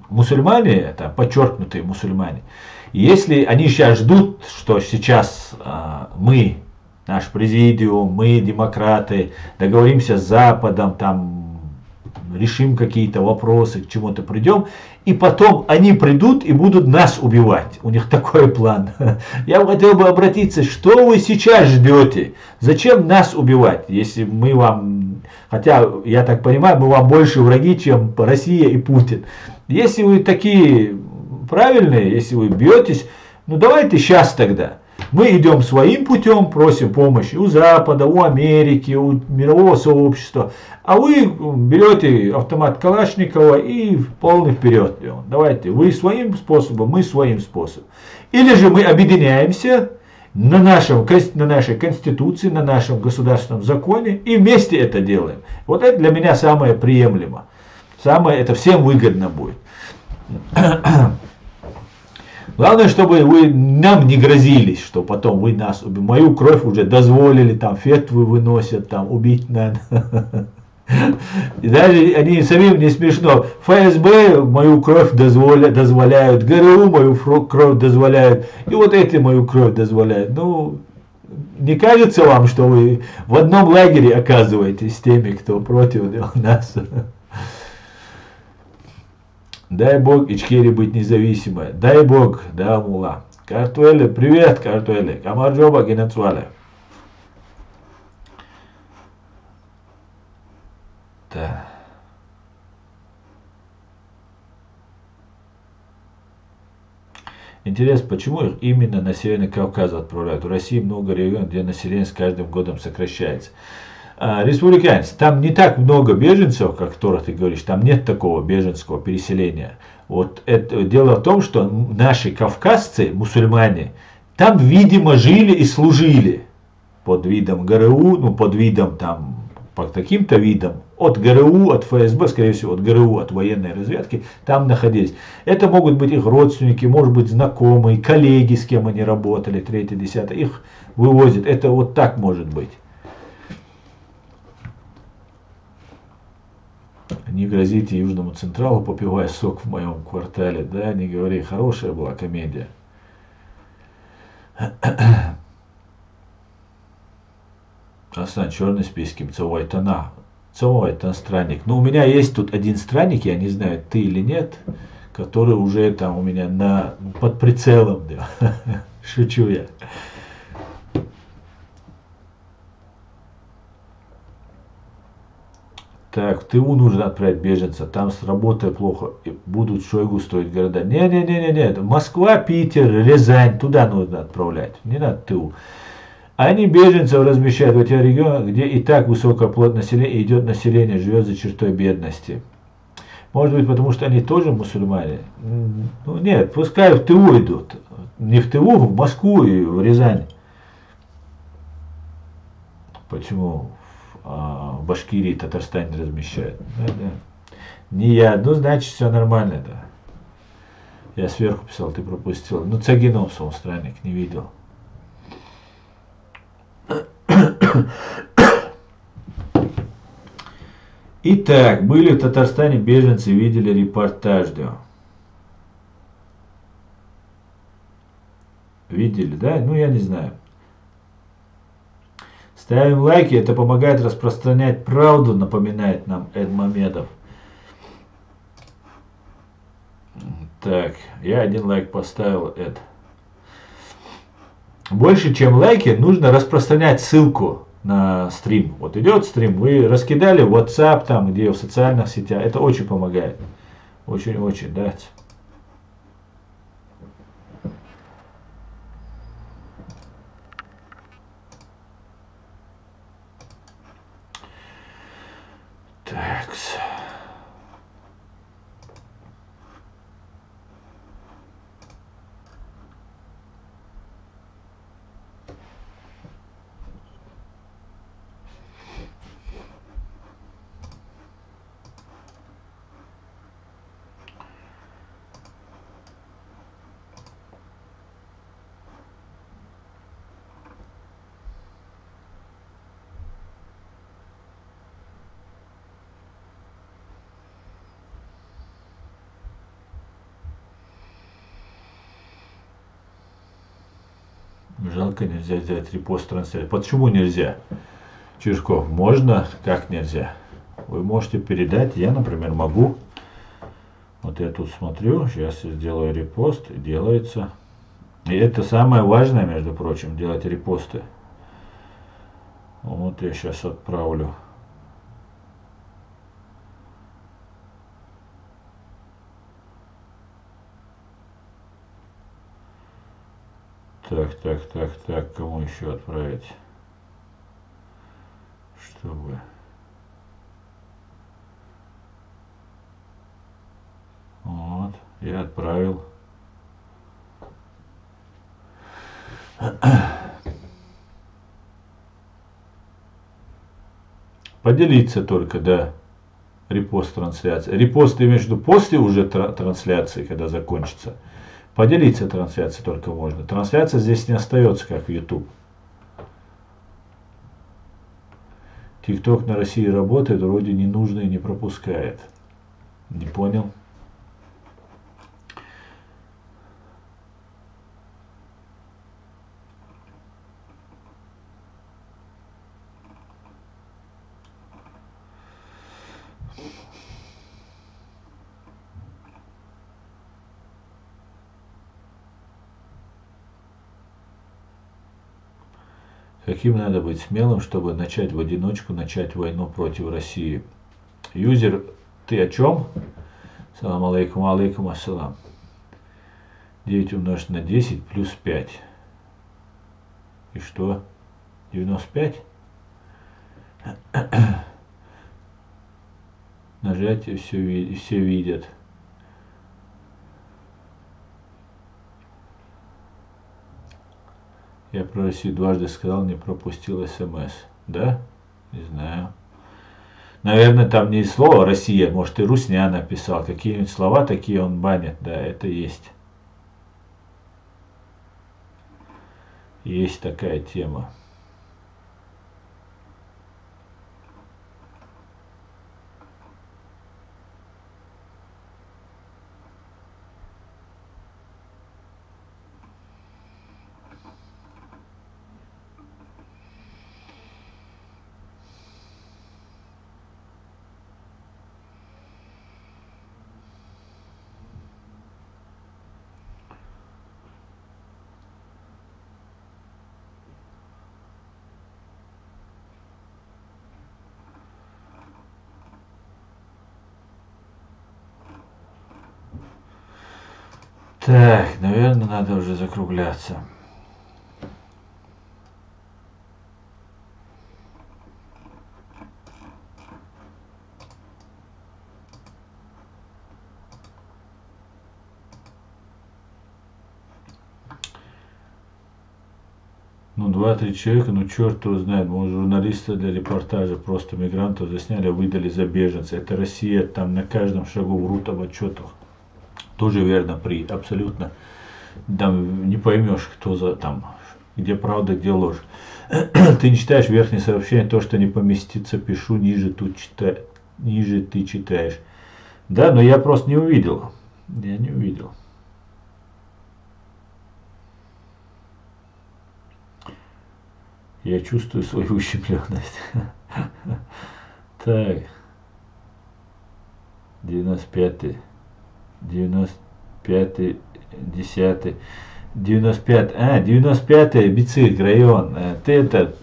мусульмане, это подчеркнутые мусульмане, если они сейчас ждут, что сейчас мы, наш президиум, мы, демократы, договоримся с Западом, там, решим какие-то вопросы, к чему-то придем, и потом они придут и будут нас убивать. У них такой план. Я хотел бы обратиться, что вы сейчас ждете? Зачем нас убивать, если мы вам, хотя я так понимаю, мы вам больше враги, чем Россия и Путин. Если вы такие правильные, если вы бьетесь, ну давайте сейчас тогда. Мы идем своим путем, просим помощи у Запада, у Америки, у мирового сообщества. А вы берете автомат Калашникова и полный вперед. Давайте, вы своим способом, мы своим способом. Или же мы объединяемся на нашей конституции, на нашем государственном законе и вместе это делаем. Вот это для меня самое приемлемо. Самое это всем выгодно будет. Главное, чтобы вы нам не грозились, что потом вы нас убьете. Мою кровь уже дозволили, там фетвы выносят, там убить надо. И даже они самим не смешно. ФСБ мою кровь дозволяют, ГРУ мою кровь дозволяют, и вот эти мою кровь дозволяют. Ну, не кажется вам, что вы в одном лагере оказываетесь с теми, кто против нас? Дай Бог Ичкерии быть независимой. Дай Бог, да, мула. Картуэле, привет, Картуэле. Камарджоба, Генецуале. Да. Интересно, почему их именно на Северный Кавказ отправляют? У России много регионов, где население с каждым годом сокращается. Республиканец, там не так много беженцев, как которых ты говоришь, там нет такого беженского переселения. Вот это, дело в том, что наши кавказцы, мусульмане, там, видимо, жили и служили под видом ГРУ, ну, под видом там, под каким-то видом, от ГРУ, от ФСБ, скорее всего, от ГРУ, от военной разведки, там находились. Это могут быть их родственники, может быть, знакомые, коллеги, с кем они работали, 3-10, их вывозят. Это вот так может быть. Не грозите Южному Централу, попивая сок в моем квартале. Да, не говори, хорошая была комедия. Асан, черный списком, Цавайтана. Цавайтан странник. Ну, у меня есть тут один странник, я не знаю, ты или нет, который уже там у меня под прицелом. Да. Шучу я. Так, в ТУ нужно отправить беженца, там с работой плохо, будут Шойгу строить города. Не, Москва, Питер, Рязань, туда нужно отправлять, не надо ТУ. Они беженцев размещают в этих регионах, где и так высокая плотность населения, идет население, живет за чертой бедности. Может быть, потому что они тоже мусульмане? Ну нет, пускай в ТУ идут. Не в ТУ, в Москву и в Рязань. Почему? В Башкирии, Татарстане размещают. Да. Не я, ну значит все нормально, да. Я сверху писал, ты пропустил. Ну Цагиновцев он странник, не видел. Итак, были в Татарстане беженцы, видели репортаж, да. Видели, да? Ну я не знаю. Ставим лайки, это помогает распространять правду, напоминает нам Эд Мамедов. Так, я один лайк поставил, Эд. Больше, чем лайки, нужно распространять ссылку на стрим. Вот идет стрим, вы раскидали в WhatsApp, там, где в социальных сетях. Это очень помогает. Очень-очень, да. Такс. Жалко, нельзя сделать репост трансляции. Почему нельзя? Чижков, можно? Как нельзя? вы можете передать. Я, например, могу. Вот я тут смотрю, сейчас я сделаю репост, и делается. И это самое важное, между прочим, делать репосты. Вот я сейчас отправлю. Так, кому еще отправить? Чтобы... Вот, я отправил. Поделиться только, да. Репост трансляции. Репосты между после уже трансляции, когда закончится. Поделиться трансляцией только можно. Трансляция здесь не остается, как в YouTube. TikTok на России работает, вроде ненужные не пропускает. Не понял? Каким надо быть смелым, чтобы начать в одиночку, начать войну против России? Юзер, ты о чем? Салам алейкум, алейкум ассалам. 9 умножить на 10 плюс 5. И что? 95? Нажатие все видят. Я про Россию дважды сказал, не пропустил СМС. Да? Не знаю. Наверное, там не слово Россия, может и Русня написал. Какие-нибудь слова такие он банит. Да, это есть. Есть такая тема. Так, наверное, надо уже закругляться. Ну, 2-3 человека, ну, черт его знает, может, журналисты для репортажа просто мигрантов засняли, выдали за беженцев. Это Россия, там на каждом шагу врут об отчетах. Тоже верно, абсолютно. Там не поймешь, кто за там, где правда, где ложь. Ты не читаешь верхнее сообщение, то, что не поместится, пишу, ниже ты читаешь. Да, но я просто не увидел. Я не увидел. Я чувствую свою ущемленность. Так. 95-й. 95-й. 10-й. 95-й Бицик район. Ты это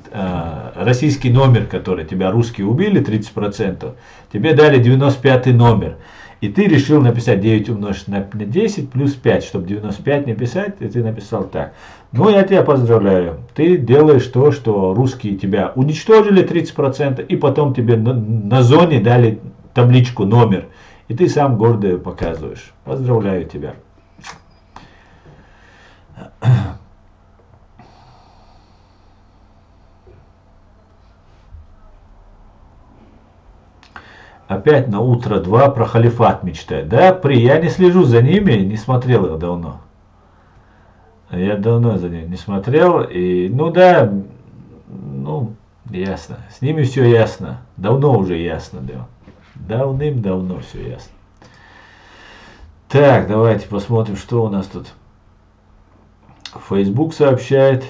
российский номер, который тебя русские убили, 30%. Тебе дали 95-й номер. И ты решил написать 9 умножить на 10 плюс 5, чтобы 95 не писать, и ты написал так. Ну, я тебя поздравляю. Ты делаешь то, что русские тебя уничтожили 30%, и потом тебе на зоне дали табличку номер. И ты сам гордо ее показываешь. Поздравляю тебя. Опять на утро 2 про халифат мечтает. Да, я не слежу за ними, не смотрел их давно. Я давно за ними не смотрел. И, ну да, ну, ясно. С ними все ясно. Давно уже ясно, да. Давным-давно все ясно. Так, давайте посмотрим, что у нас тут. Facebook сообщает.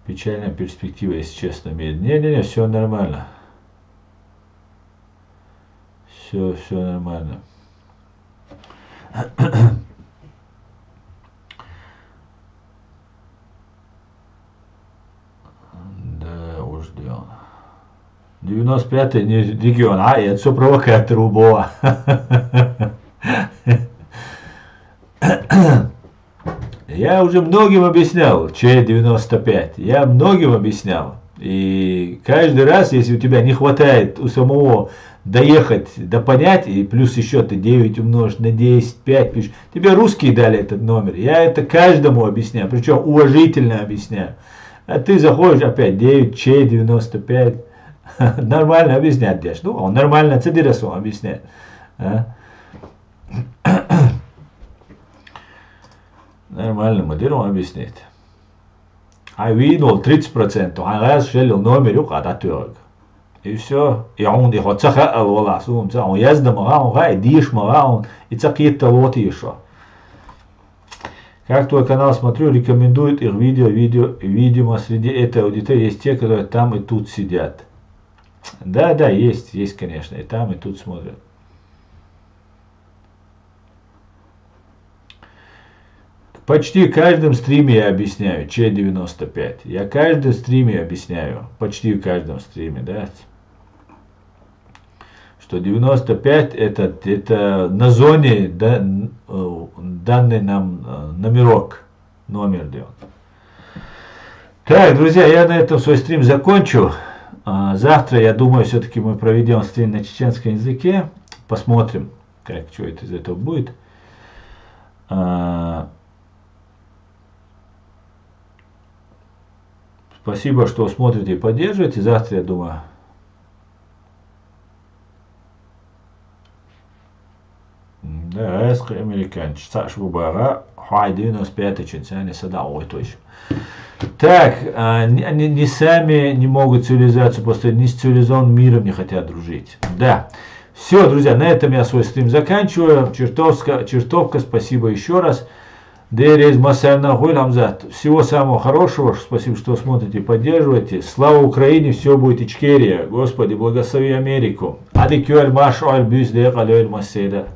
Печальная перспектива, если честно. Не-не-не, все нормально. Все нормально. Да, уж ждем. 95-й не регион, а это все провокатор убова. Я уже многим объяснял, Че-95. Я многим объяснял. И каждый раз, если у тебя не хватает у самого доехать, понять, и плюс еще ты 9 умножить на 10, 5 пишешь. Тебе русские дали этот номер. Я это каждому объясняю, причем уважительно объясняю. А ты заходишь опять 9, Че-95. Нормально объяснять, Деш. Ну, он нормально цедирасу объясняет. Нормально модерн объяснит. А видел 30%, а раз шелил номер, указать. И все. И он и хоть саха алвала сум, он язда мага, он гай диш мага, он и цакит лоти еще. Как твой канал смотрю, рекомендует их видимо, среди этой аудитории есть те, которые там и тут сидят. Да, есть, конечно, и там, и тут смотрят. Почти в каждом стриме я объясняю, Че-95. Я в каждом стриме объясняю, почти в каждом стриме, да, что 95 это на зоне данный нам номерок, номер 9. Так, друзья, я на этом свой стрим закончу. Завтра, я думаю, все-таки мы проведем стрим на чеченском языке. Посмотрим, что это из этого будет. Спасибо, что смотрите и поддерживаете. Завтра, я думаю, да, американец. Так, не сами не могут цивилизацию построить, ни с цивилизованным миром не хотят дружить. Да. Все, друзья, на этом я свой стрим заканчиваю. Чертовка, спасибо еще раз. Всего самого хорошего. Спасибо, что смотрите и поддерживаете. Слава Украине, все будет Ичкерия. Господи, благослови Америку. Адикюэль маш аль бюз дек алюэль маседа.